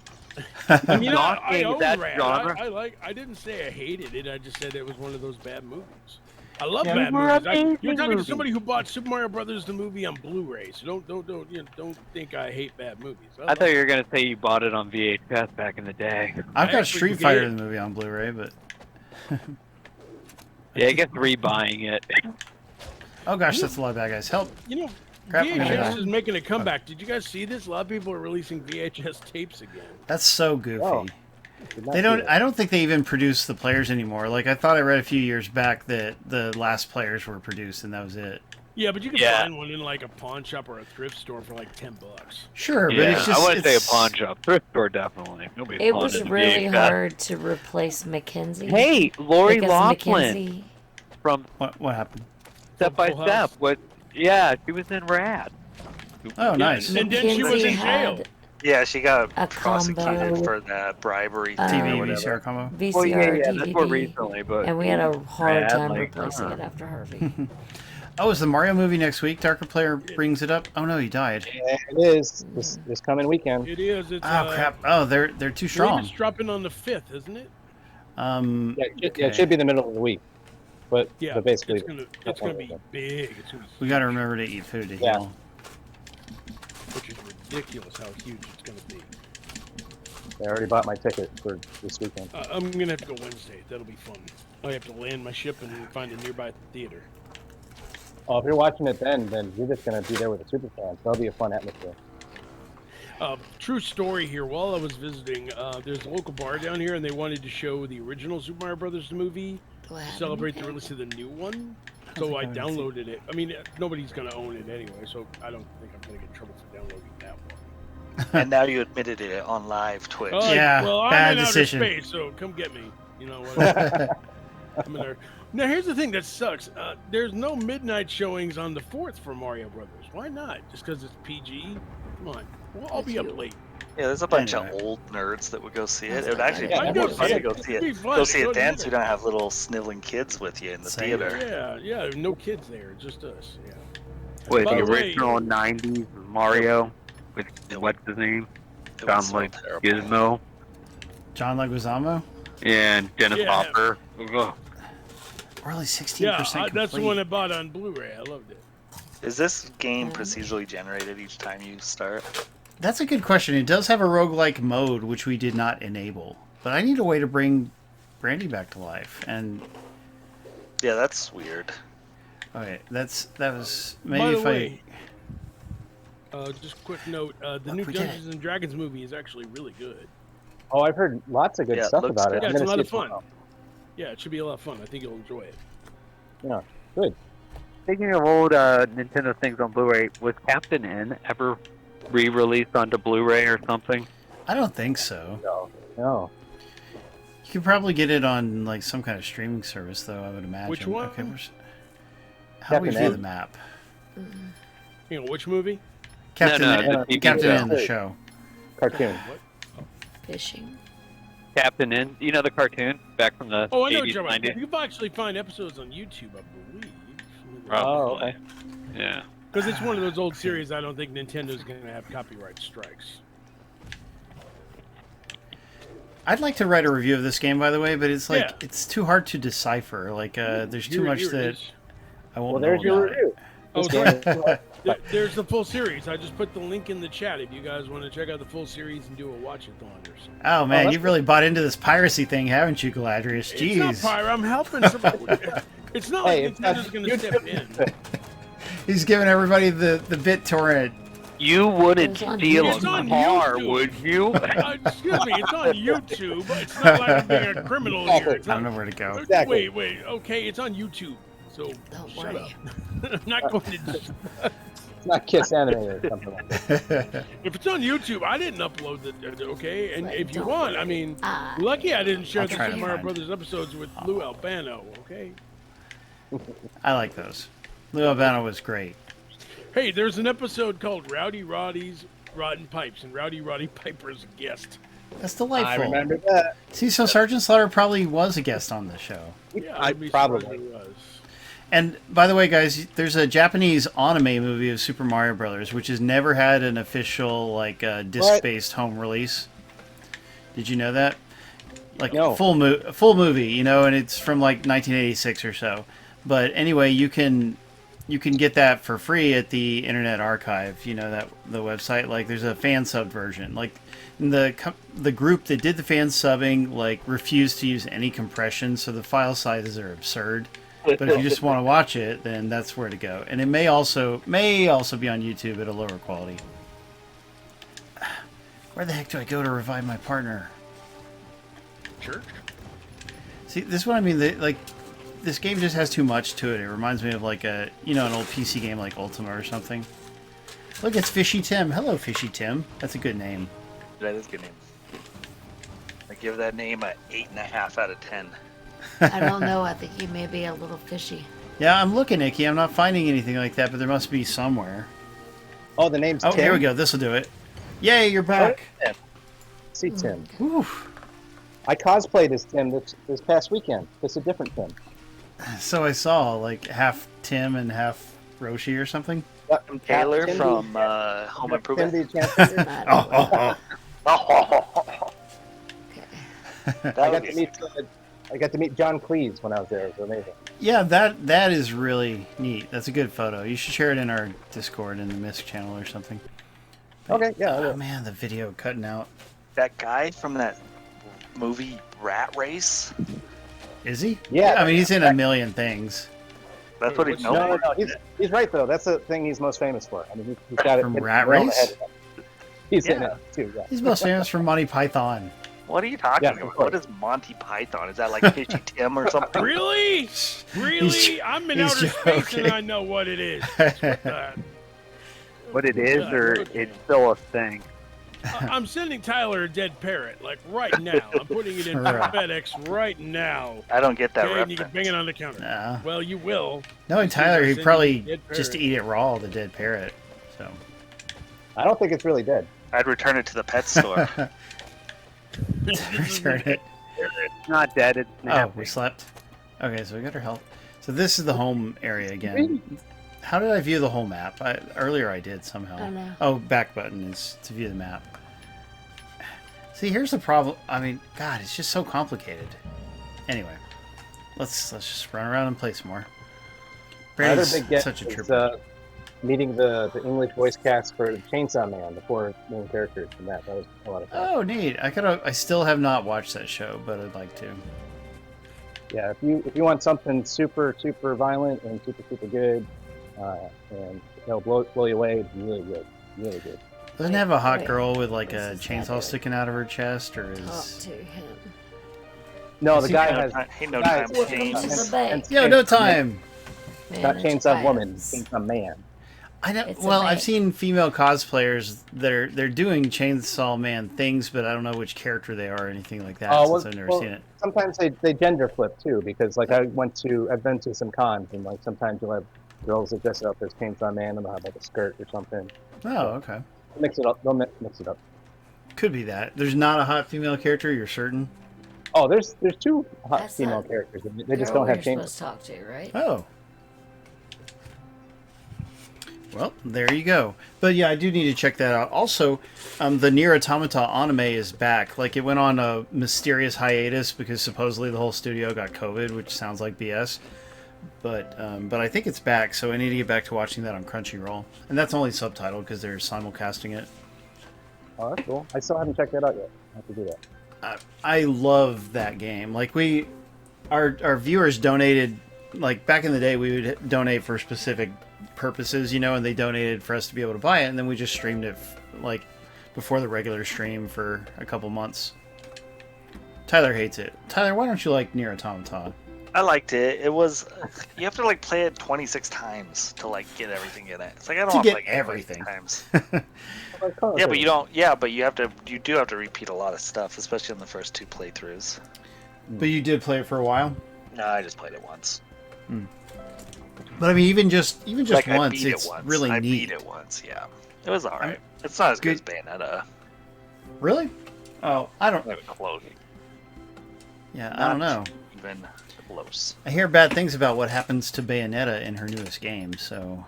I mean, I Knocking own that Rad. genre? I didn't say I hated it. I just said it was one of those bad movies. I love Yeah, bad they were movies. You're amazing talking to movies. somebody who bought Super Mario Brothers the movie on Blu-ray, so don't think I hate bad movies. I thought you were gonna say you bought it on VHS back in the day. I've I got actually Street did. Fighter the movie on Blu-ray, but Yeah, I guess rebuying it. oh gosh, that's a lot of bad guys. Help! You know, Crap, I'm gonna VHS die. is making a comeback. Did you guys see this? A lot of people are releasing VHS tapes again. That's so goofy. Oh, Did not They see don't. that. I don't think they even produce the players anymore. Like I thought I read a few years back that the last players were produced and that was it. Yeah, but you can Yeah. find one in like a pawn shop or a thrift store for like $10. Sure, but Yeah, it's just. I wouldn't say a it's- pawn shop. Thrift store, definitely. Nobody's It pawning was a really VHS. hard to replace Mackenzie. Hey, Lori because Laughlin Mackenzie. from What happened? Step by Full Step. House. What? Yeah, she was in Rad. Oh, Yeah, nice. and then she was Mackenzie in jail. had Yeah, she got A prosecuted combo. for that bribery Uh, thing TV or whatever. VCR combo. VCR, Well, yeah, DVD, that's more recently, but and we had a hard Rad, time like, replacing it after Harvey. Oh, is the Mario movie next week? Darker Player brings it up. Oh no, he died. Yeah, it is this coming weekend. It is. It's, Oh crap! Oh, they're too I believe strong. It's dropping on the 5th, isn't it? Yeah, it okay. should be the middle of the week, but Yeah, but basically it's gonna be big. It's gonna be We got to remember to eat food to Yeah. heal. which is ridiculous how huge it's gonna be. I already bought my ticket for this weekend. I'm gonna have to go Wednesday. That'll be fun. I have to land my ship and find a nearby theater. Oh, if you're watching it then you're just gonna be there with the super fans. That'll be a fun atmosphere. True story here. While I was visiting, there's a local bar down here, and they wanted to show the original Super Mario Brothers movie Do I to have celebrate the anything? release of the new one. don't So think I I would see- downloaded it. I mean, nobody's gonna own it anyway, so I don't think I'm gonna get in trouble for downloading that one. And now you admitted it on live Twitch. Oh, Yeah, well, bad I'm in decision. outer space, so come get me. You know what? I'm in there. Now here's the thing that sucks. There's no midnight showings on the 4th for Mario Brothers. Why not? Just because it's PG? Come on. Well, I'll be up late. Yeah, there's a bunch Anyway. of old nerds that would go see it. That's It would not actually bad. be I'd more go fun see to it. go see It'd be it. fun Go to see go it to then, so the you don't have little sniveling kids with you in the Same. theater. Yeah, no kids there, just us. Yeah. Wait, By the the way- original '90s Mario with what's his name? It John was so like terrible. Gizmo John Leguizamo? and Dennis Yeah. Hopper. Ugh. We're only 16% Yeah, complete. that's the one I bought on Blu-ray. I loved it. Is this game Yeah. procedurally generated each time you start? That's a good question. It does have a roguelike mode, which we did not enable. But I need a way to bring Brandy back to life. And, Yeah, that's weird. okay, that was... By Maybe the if way, just a quick note: the new we did it. Dungeons and Dragons movie is actually really good. Oh, I've heard lots of good Yeah, it stuff looks about good. it. Yeah, I'm it's a gonna lot see of it fun. tomorrow. Yeah, it should be a lot of fun. I think you'll enjoy it. Yeah, good. Speaking of old Nintendo things on Blu-ray, was Captain N ever re-released onto Blu-ray or something? I don't think so. No. You could probably get it on like some kind of streaming service, though, I would imagine. Which one? Okay, how do we Captain view N. the map? You know which movie? Captain, no, N- the TV Captain show. N, the show. Cartoon. What? Fishing. Captain N, you know the cartoon back from the Oh, I know what 80s, you're talking 90s? about. You can actually find episodes on YouTube, I believe. Oh, okay. Yeah. Because it's one of those old series. I don't think Nintendo's going to have copyright strikes. I'd like to write a review of this game, by the way, but it's like Yeah. it's too hard to decipher. Like, there's too much Here it that is. I won't Well, know there's your about it. review. Oh, This sorry. game is- There's the full series. I just put the link in the chat if you guys want to check out the full series and do a watch-a-thon or something. Oh man, that's you've really bought into this piracy thing, haven't you, Galadrius? It's not Jeez, pirate. I'm helping somebody. It's not Hey, like it's not Nintendo's going to step in. he's giving everybody the BitTorrent. You wouldn't It's on steal It's a on car, YouTube. would you? Excuse me, it's on YouTube. It's not like I'm being a criminal here. It's I don't not, know where to go. Exactly. Wait. Okay, it's on YouTube. So Don't shut worry. up. I'm not going to. It's not Kiss Anime or something like that. If it's on YouTube, I didn't upload it. Okay, and Right, if you don't want, I worry. mean, I lucky I didn't share I'll the try Super to Mario find- Brothers episodes with Lou Albano. Okay. I like those. Lou Albano was great. Hey, there's an episode called Rowdy Roddy's Rotten Pipes, and Rowdy Roddy Piper's a guest. That's delightful. I remember that. See, so Sergeant Slaughter probably was a guest on this show. Yeah, I I'd be surprised probably. if it was. And by the way, guys, there's a Japanese anime movie of Super Mario Brothers, which has never had an official like disc-based home release. Did you know that? Like No. full movie, you know, and it's from like 1986 or so. But anyway, you can get that for free at the Internet Archive. You know, that the website. Like, there's a fan sub version. Like, the group that did the fan subbing like refused to use any compression, so the file sizes are absurd. But if you just want to watch it, then that's where to go. And it may also be on YouTube at a lower quality. Where the heck do I go to revive my partner? Church? See, this is what I mean. This game just has too much to it. It reminds me of like an old PC game like Ultima or something. Look, it's Fishy Tim. Hello, Fishy Tim. That's a good name. That is a good name. I give that name a 8.5 out of 10. I don't know. I think he may be a little fishy. Yeah, I'm looking, Nikki. I'm not finding anything like that, but there must be somewhere. Oh, the name's Oh, Tim. here we go. This will do it. Yay, you're back. See Tim. Whew. I cosplayed as Tim this past weekend. It's a different Tim. So I saw like half Tim and half Roshi or something. Taylor Tim from Home Improvement. Tim the Doesn't matter. That I would got to be- meet. I got to meet John Cleese when I was there. It was amazing. Yeah, that is really neat. That's a good photo. You should share it in our Discord in the Misc channel or something. Okay, yeah. I Oh will. man, the video cutting out. that guy from that movie Rat Race. Is he? Yeah. I mean, he's in a million things. That's what he's What's- known No, for. he's right though. That's the thing he's most famous for. I mean, he's got it From hit Rat well on the Race? head. He's in Yeah. it too. Yeah. He's most famous for Monty Python. What are you talking Yeah, about? of course. What is Monty Python? Is that like Fishy Tim or something? Really? Really? I'm in he's outer space joking. and I know what it is. What the- What it is, or it's still a thing. I'm sending Tyler a dead parrot, like right now. I'm putting it in Right. FedEx right now. I don't get that Okay, and you can reference. bang it on the counter. Nah. Well, you will. Knowing Tyler, he'd Send probably you a dead just parrot. eat it raw, the dead parrot. So. I don't think it's really dead. I'd return it to the pet store. Return it. It's not dead. It's Oh, napping. we slept. Okay, so we got our health. So this is the home area again. How did I view the whole map? Earlier I did somehow. I know. Oh, back button is to view the map. See, here's the problem. I mean, God, it's just so complicated. Anyway, let's just run around and play some more. My other Brandy's big get such a is trooper. meeting the English voice cast for Chainsaw Man, the 4 main characters from that. That was a lot of fun. Oh, neat. I still have not watched that show, but I'd like to. Yeah, if you want something super violent and super good, and it'll blow you away, it's really good. Doesn't it have a hot Wait, girl with like a this is chainsaw better. sticking out of her chest, or Talk is? to him. No, Is the he guy kind has Ain't no guys- time Welcome change. to the bay. Yo, no time. Not Manage Chainsaw Woman, items. Chainsaw Man. I know. It's a Well, I've man. seen female cosplayers that they're doing Chainsaw Man things, but I don't know which character they are or anything like that since I've never seen it. Sometimes they gender flip too, because like I've been to some cons, and like sometimes you'll have girls that dress up as Chainsaw Man and they'll have like a skirt or something. Oh, okay. Mix it up. They'll mix it up. Could be that. There's not a hot female character. You're certain? Oh, there's 2 hot That's female not- characters. They just Girl don't have you're chainsaws. supposed to talk to, right? Oh. Well, there you go. But yeah, I do need to check that out. Also, the Nier Automata anime is back. Like, it went on a mysterious hiatus because supposedly the whole studio got COVID, which sounds like BS. But I think it's back, so I need to get back to watching that on Crunchyroll. And that's only subtitled because they're simulcasting it. Oh, that's cool. I still haven't checked that out yet. I have to do that. I love that game. Like, our viewers donated, like, back in the day, we would donate for specific purposes, you know, and they donated for us to be able to buy it, and then we just streamed it, like, before the regular stream for a couple months. Tyler hates it. Tyler, why don't you like Nier Automata? I liked it. It was you have to like play it 26 times to like get everything in it. It's like I don't To want get to play everything. 26 times. Yeah, but you don't. Yeah, but you do have to repeat a lot of stuff, especially in the first 2 playthroughs. But you did play it for a while? No, I just played it once. But I mean, even just Like, I once, beat it it's once. really I neat. beat it once. Yeah, it was all right. It's not as good as Bayonetta. Really? Oh, I don't. Not even close. Yeah, I don't know. Even close. I hear bad things about what happens to Bayonetta in her newest game, so.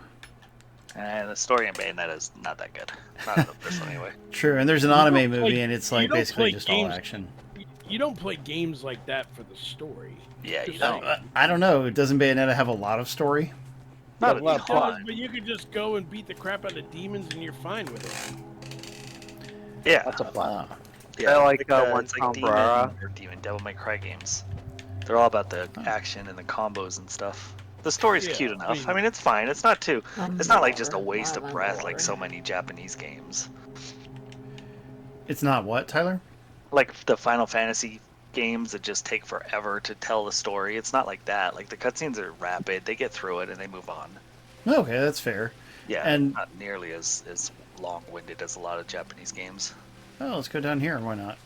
And the story in Bayonetta is not that good. Not the first one anyway. True, and there's an don't anime play- movie, and it's you like don't basically play just all games- action. You don't play games like that for the story. Yeah, you No, don't. I don't know. Doesn't Bayonetta have a lot of story? Not a a lot of ton. But you could just go and beat the crap out of demons and you're fine with it. Yeah. That's a plot. Ah. Yeah, I like, one it's Tom Demon Brara. or Demon Devil May Cry games. They're all about the action and the combos and stuff. The story's Yeah, cute I enough. mean- I mean, it's fine. It's not too. It's not like just a bored. waste of I'm breath like bored. so many Japanese games. It's not what, Tyler? Like the Final Fantasy games that just take forever to tell the story. It's not like that. Like the cutscenes are rapid. They get through it and they move on. Okay, that's fair. Yeah, And- not nearly as long-winded as a lot of Japanese games. Oh, let's go down here. Why not?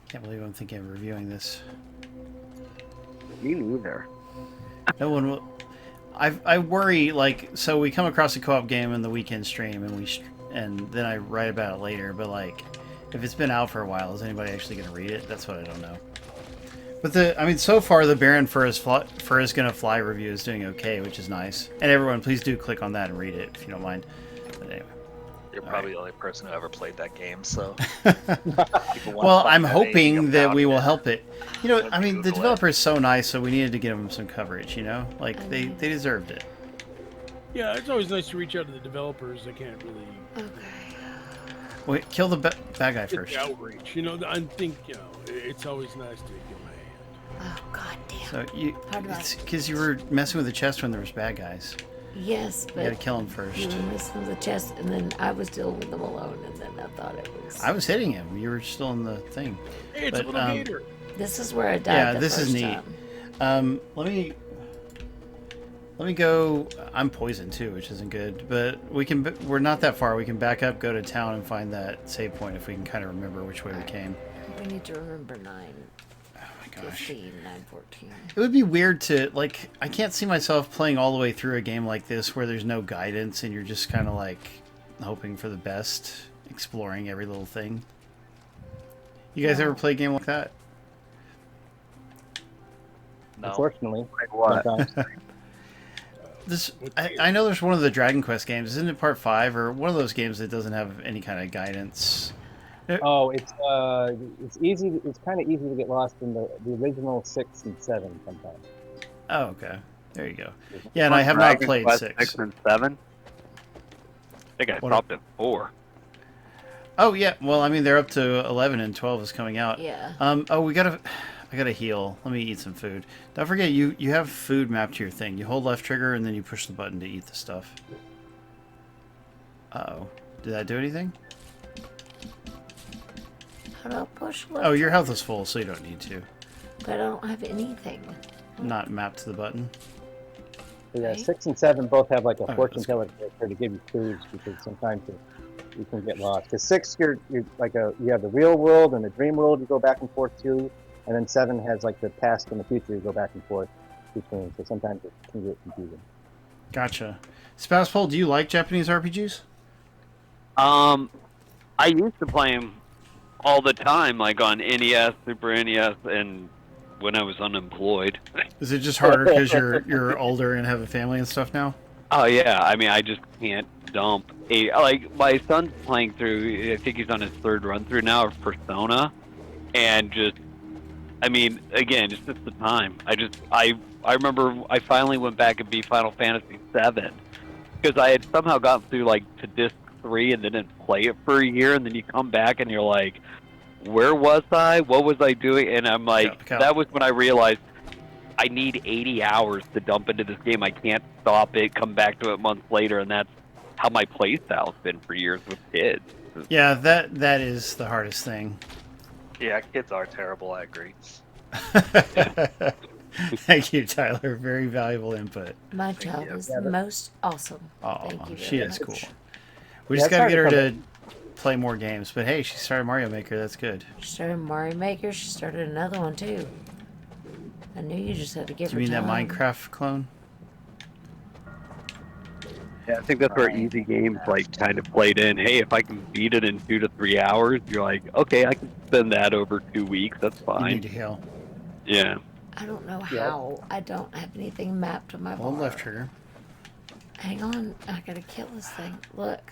Can't believe I'm thinking of reviewing this. Me neither. No one will. I worry, like, so we come across a co-op game in the weekend stream, and then I write about it later. But like, if it's been out for a while, is anybody actually going to read it? That's what I don't know. But I mean, so far the Baron for his Gonna Fly review is doing okay, which is nice. And everyone, please do click on that and read it if you don't mind. But anyway. You're probably the only person who ever played that game, so. Well, I'm hoping that we will help. help it. You know, Let I me mean, the Google it. developer is so nice, so we needed to give them some coverage, you know? Like, they deserved it. Yeah, it's always nice to reach out to the developers. They can't really Okay. Wait, kill the bad guy get first. the outreach. You know, I think, you know, it's always nice to give my hand. Oh, god damn. So you, How do I- it's because you were messing with the chest when there was bad guys. Yes, You but gotta kill him you first. were missing the chest, and then I was dealing with them alone, and then I thought it was. I was hitting him. You were still in the thing. Hey, it's But, a little gator. This is where I died. Yeah, the this is first neat. time. Let me go. I'm poisoned too, which isn't good. But we're not that far. We can back up, go to town, and find that save point if we can kind of remember which way we came. We need to remember 9, Oh my gosh. 15, 9, 14. It would be weird to, like, I can't see myself playing all the way through a game like this where there's no guidance and you're just kind of like hoping for the best, exploring every little thing. You guys ever play a game like that? No. Unfortunately, What? sometimes. I know there's one of the Dragon Quest games. Isn't it part 5 or one of those games that doesn't have any kind of guidance? Oh, it's easy. It's kind of easy to get lost in the original 6 and 7 sometimes. Oh, okay. There you go. Yeah, and I have not played Quest 6. 6 and 7. I think I What- stopped at 4. Oh, yeah. Well, I mean, they're up to 11 and 12 is coming out. Yeah. Oh, I gotta heal. Let me eat some food. Don't forget, you have food mapped to your thing. You hold left trigger and then you push the button to eat the stuff. Uh-oh. Did that do anything? How do I push left? Oh, your health is full, so you don't need to. But I don't have anything. Not mapped to the button. So yeah, Right. 6 and 7 both have like a Oh, fortune that's teller character to give you clues because sometimes you can get lost. Because 6, you're like you have the real world and the dream world you go back and forth to, and then 7 has like the past and the future you go back and forth between. So sometimes it can get confusing. Gotcha. Spazpol, do you like Japanese RPGs? I used to play them all the time, like on NES, Super NES, and when I was unemployed. Is it just harder because you're older and have a family and stuff now? Oh yeah, I mean, I just can't dump like my son's playing through. I think he's on his 3rd run through now of Persona, and just, I mean, again, it's just the time. I remember I finally went back and beat Final Fantasy VII because I had somehow gotten through like to disc 3 and then didn't play it for a year, and then you come back and you're like, where was I? What was I doing? And I'm like, that was when I realized I need 80 hours to dump into this game. I can't stop it, come back to it months later, and that's how my playstyle's been for years with kids. Yeah, that is the hardest thing. Yeah, kids are terrible. I agree. Thank you, Tyler. Very valuable input. My child is the most awesome. Oh, Thank you she very is much. cool. We Yeah, just it's gotta hard get to her come to play more games. But hey, she started Mario Maker. That's good. She started Mario Maker. She started another one too. I knew you just had to give Do you her mean that time. Minecraft clone? Yeah, I think that's where easy games like kind of played in. Hey, if I can beat it in 2 to 3 hours, you're like, okay, I can spend that over 2 weeks. That's You fine. need to heal. Yeah. I don't know Yeah. how. I don't have anything mapped to my bar. Hold left trigger. Hang on. I gotta kill this thing. Look.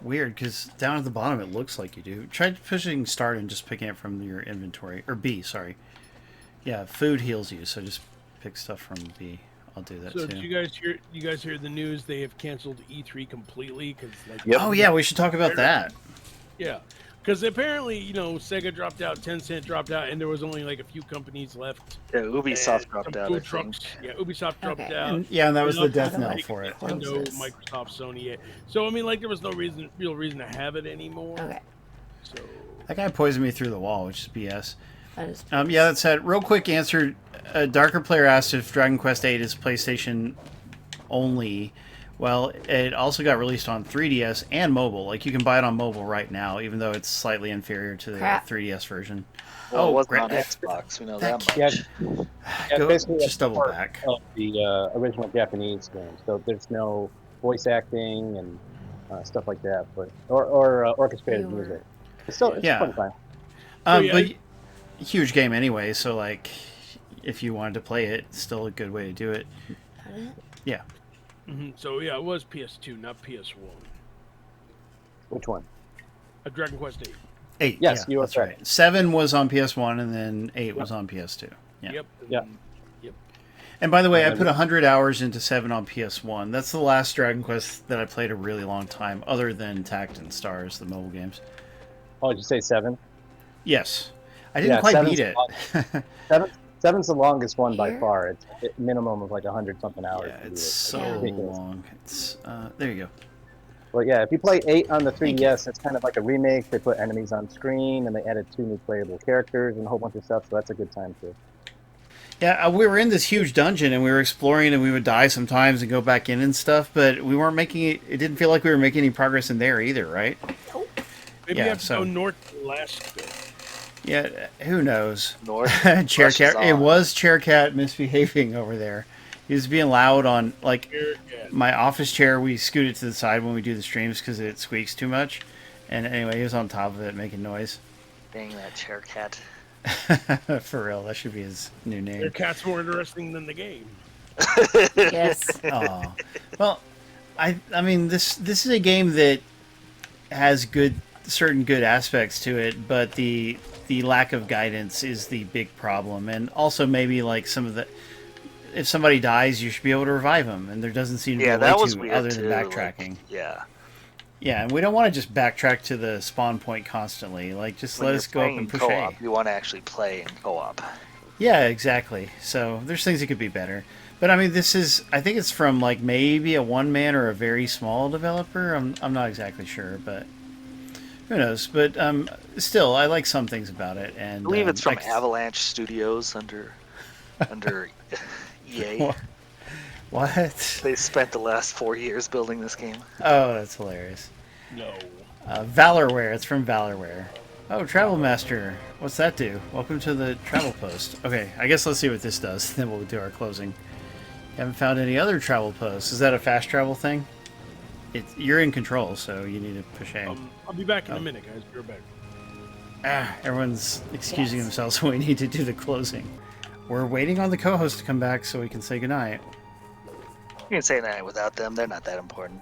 Weird, because down at the bottom it looks like you do. Try pushing start and just picking it from your inventory. Or B, sorry. Yeah, food heals you, so just pick stuff from B. I'll do that So too. did you guys hear the news? They have canceled E3 completely because like Yep. Oh yeah, we should talk about that. yeah, because apparently Sega dropped out, Tencent dropped out, and there was only like a few companies left. Yeah, Ubisoft And dropped some out. I food think. trucks. Yeah, Ubisoft dropped Okay. out. And that was the Enough death for knell like for it. Nintendo, Close this. Microsoft, Sony. Yeah. So I mean, like there was no real reason to have it anymore. Okay. So That guy poisoned me through the wall, which is BS. I just. Yeah, that said, real quick answer. A Darker Player asked if Dragon Quest VIII is PlayStation only. Well, it also got released on 3DS and mobile. Like, you can buy it on mobile right now, even though it's slightly inferior to the Crap. 3DS version. Well, it wasn't great. on Xbox. We know That that much. Yeah, Go, basically just double part back. of the original Japanese game, so there's no voice acting and stuff like that, but or orchestrated You were- music. It's still it's Yeah. fun time. yeah, But huge game anyway, so, like, if you wanted to play it, it's still a good way to do it. Got it? Yeah. So yeah, it was PS2, not PS1. Which one? Dragon Quest 8. 8. Yes, yeah, you are that's correct. right. 7 was on PS1, and then 8 was on PS2. Yeah. Yep. Yeah. And by the way, I put 100 hours into 7 on PS1. That's the last Dragon Quest that I played a really long time, other than Tact and Stars, the mobile games. Oh, did you say 7? Yes. I didn't Yeah, quite 7's beat it. Seven's 7's the longest one by Here? far. It's a minimum of like 100 something hours. Yeah, to do it's it. so ridiculous. long. It's there you go. But yeah, if you play 8 on the Thank you. 3DS, it's kind of like a remake. They put enemies on screen, and they added 2 new playable characters and a whole bunch of stuff, so that's a good time too. Yeah, we were in this huge dungeon and we were exploring, and we would die sometimes and go back in and stuff, but we weren't making it. It didn't feel like we were making any progress in there either, right? Maybe Yeah, you have to so- go north to Alaska. Yeah, who knows? North. Chaircat. Rushes It on. was Chaircat misbehaving over there. He was being loud on like Yeah. my office chair. We scoot it to the side when we do the streams because it squeaks too much. And anyway, he was on top of it making noise. Dang that chair cat. For real, that should be his new Their name. cat's more interesting than the game. Yes. Oh, well, I mean this is a game that has certain good aspects to it, but the lack of guidance is the big problem, and also maybe like some of the. If somebody dies, you should be able to revive them, and there doesn't seem to Yeah, be a that way was to weird other too. than like, backtracking. yeah. Yeah, and we don't want to just backtrack to the spawn point constantly. Like, just When let you're us go up playing and push co-op, A. you want to actually play in co-op. Yeah, exactly. So there's things that could be better. But I mean, this is, I think it's from like maybe a one-man or a very small developer. I'm not exactly sure, but who knows. But still, I like some things about it. And I believe it's from I- Avalanche Studios under EA. What? What? They spent the last 4 years building this game. Oh, that's hilarious. No. Valorware. It's from Valorware. Oh, Travel Master. What's that do? Welcome to the travel post. Okay, I guess let's see what this does. Then we'll do our closing. Haven't found any other travel posts. Is that a fast travel thing? You're in control, so you need to push A. I'll be back in a minute, guys. Be right back. Everyone's excusing Yes. themselves, so we need to do the closing. We're waiting on the co-host to come back so we can say goodnight. You can say that without them. They're not that important.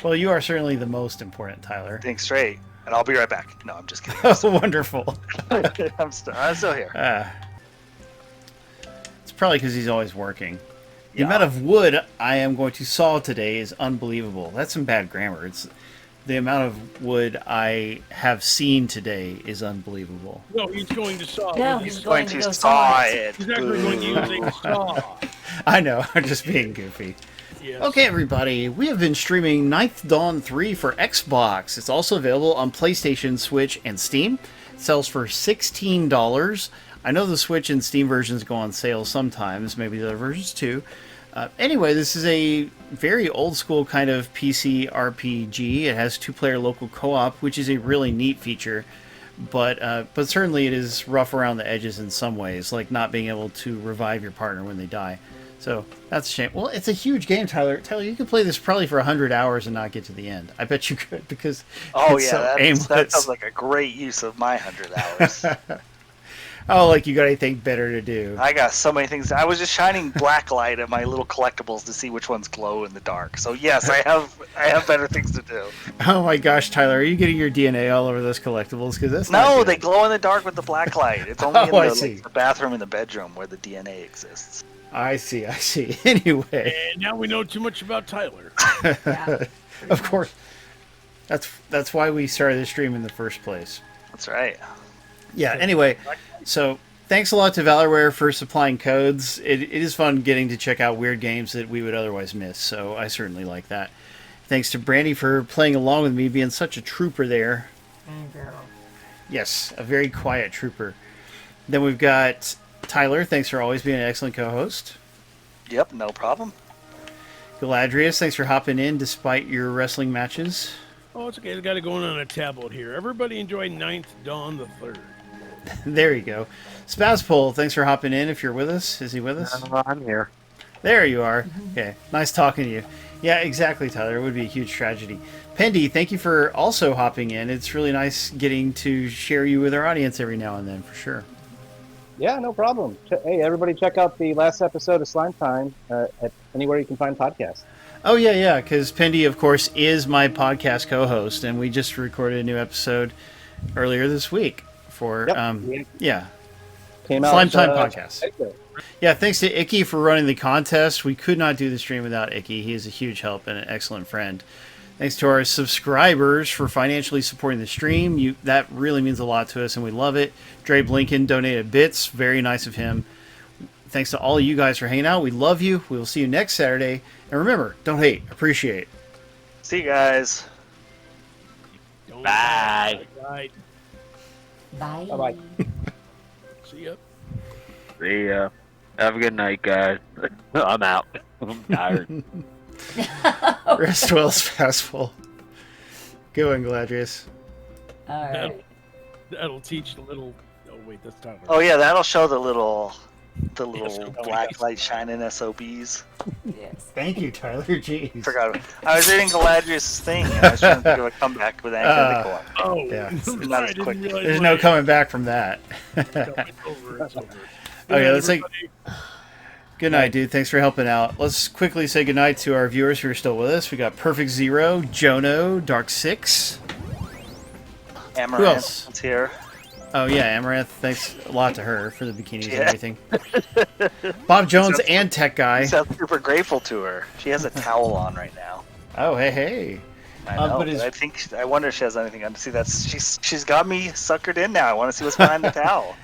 Well, you are certainly the most important, Tyler. Think straight, and I'll be right back. No, I'm just kidding. Oh, wonderful. I'm still here. It's probably because he's always working. The Yeah. amount of wood I am going to saw today is unbelievable. That's some bad grammar. It's the amount of wood I have seen today is unbelievable. No, he's going to saw. No, He's, he's going to go saw saw it. it. he's actually going to use a saw. I know, I'm just being goofy. Yes. Okay, everybody, we have been streaming Ninth Dawn 3 for Xbox. It's also available on PlayStation, Switch, and Steam. It sells for $16. I know the Switch and Steam versions go on sale sometimes, maybe the other versions too. Anyway, this is a very old school kind of PC RPG. It has 2-player local co-op, which is a really neat feature. But certainly it is rough around the edges in some ways, like not being able to revive your partner when they die. So that's a shame. Well, it's a huge game, Tyler. Tyler, you could play this probably for 100 hours and not get to the end. I bet you could, because Oh it's yeah, so that aimless. sounds like a great use of my 100 hours. Oh, like you got anything better to do. I got so many things. I was just shining black light at my little collectibles to see which ones glow in the dark. So yes, I have better things to do. Oh my gosh, Tyler, are you getting your DNA all over those collectibles? Because that's not No, good. they glow in the dark with the black light. It's only in Oh, I the, see. like, the bathroom and the bedroom where the DNA exists. I see. Anyway, And now we know too much about Tyler. Yeah. of course, that's why we started the stream in the first place. That's right. Yeah, anyway, so thanks a lot to Valorware for supplying codes. It is fun getting to check out weird games that we would otherwise miss, so I certainly like that. Thanks to Brandy for playing along with me, being such a trooper there. Yes, a very quiet trooper. Then we've got Tyler. Thanks for always being an excellent co-host. Yep, no problem. Galadrius, thanks for hopping in despite your wrestling matches. Oh, it's okay. I got it going on a tablet here. Everybody enjoy Ninth Dawn the 3rd. There you go. Spazpol, thanks for hopping in if you're with us. Is he with us? I'm here. There you are. Okay, nice talking to you. Yeah, exactly, Tyler. It would be a huge tragedy. Pendy, thank you for also hopping in. It's really nice getting to share you with our audience every now and then, for sure. Yeah, no problem. Hey, everybody, check out the last episode of Slime Time at anywhere you can find podcasts. Oh, yeah, because Pendy, of course, is my podcast co-host, and we just recorded a new episode earlier this week for, Yep. yeah, Came out. Slime Time podcast. April. Yeah, thanks to Icky for running the contest. We could not do the stream without Icky. He is a huge help and an excellent friend. Thanks to our subscribers for financially supporting the stream. That really means a lot to us, and we love it. Dre Blinken donated bits. Very nice of him. Thanks to all of you guys for hanging out. We love you. We will see you next Saturday. And remember, don't hate, appreciate. See you guys. Don't Bye. Right. Bye. Bye-bye. See ya. See ya. Have a good night, guys. I'm out. I'm tired. Rest well, Spazpol. Go on, Galadrius. All right. That'll teach the little. Oh wait, that's Tyler. Oh yeah, that'll show the little SOBs. black light shining SOBs. Yes. Thank you, Tyler. Jeez. Forgot. I was reading Galadrius' thing. And I was trying to do a comeback with Anthony. Oh, Yeah. Not as I didn't quick. realize There's what no it- coming back from that. No, it's over. It's over. Okay, let's take. Everybody. Good night, dude. Thanks for helping out. Let's quickly say goodnight to our viewers who are still with us. We got Perfect Zero, Jono, Dark Six. Who else? Amaranth's here. Oh yeah, Amaranth. Thanks a lot to her for the bikinis and Yeah. everything. Bob Jones and Tech Guy. I sound super grateful to her. She has a towel on right now. Oh hey hey. I know, but but is- I wonder if she has anything on. See, she's got me suckered in now. I want to see what's behind the towel.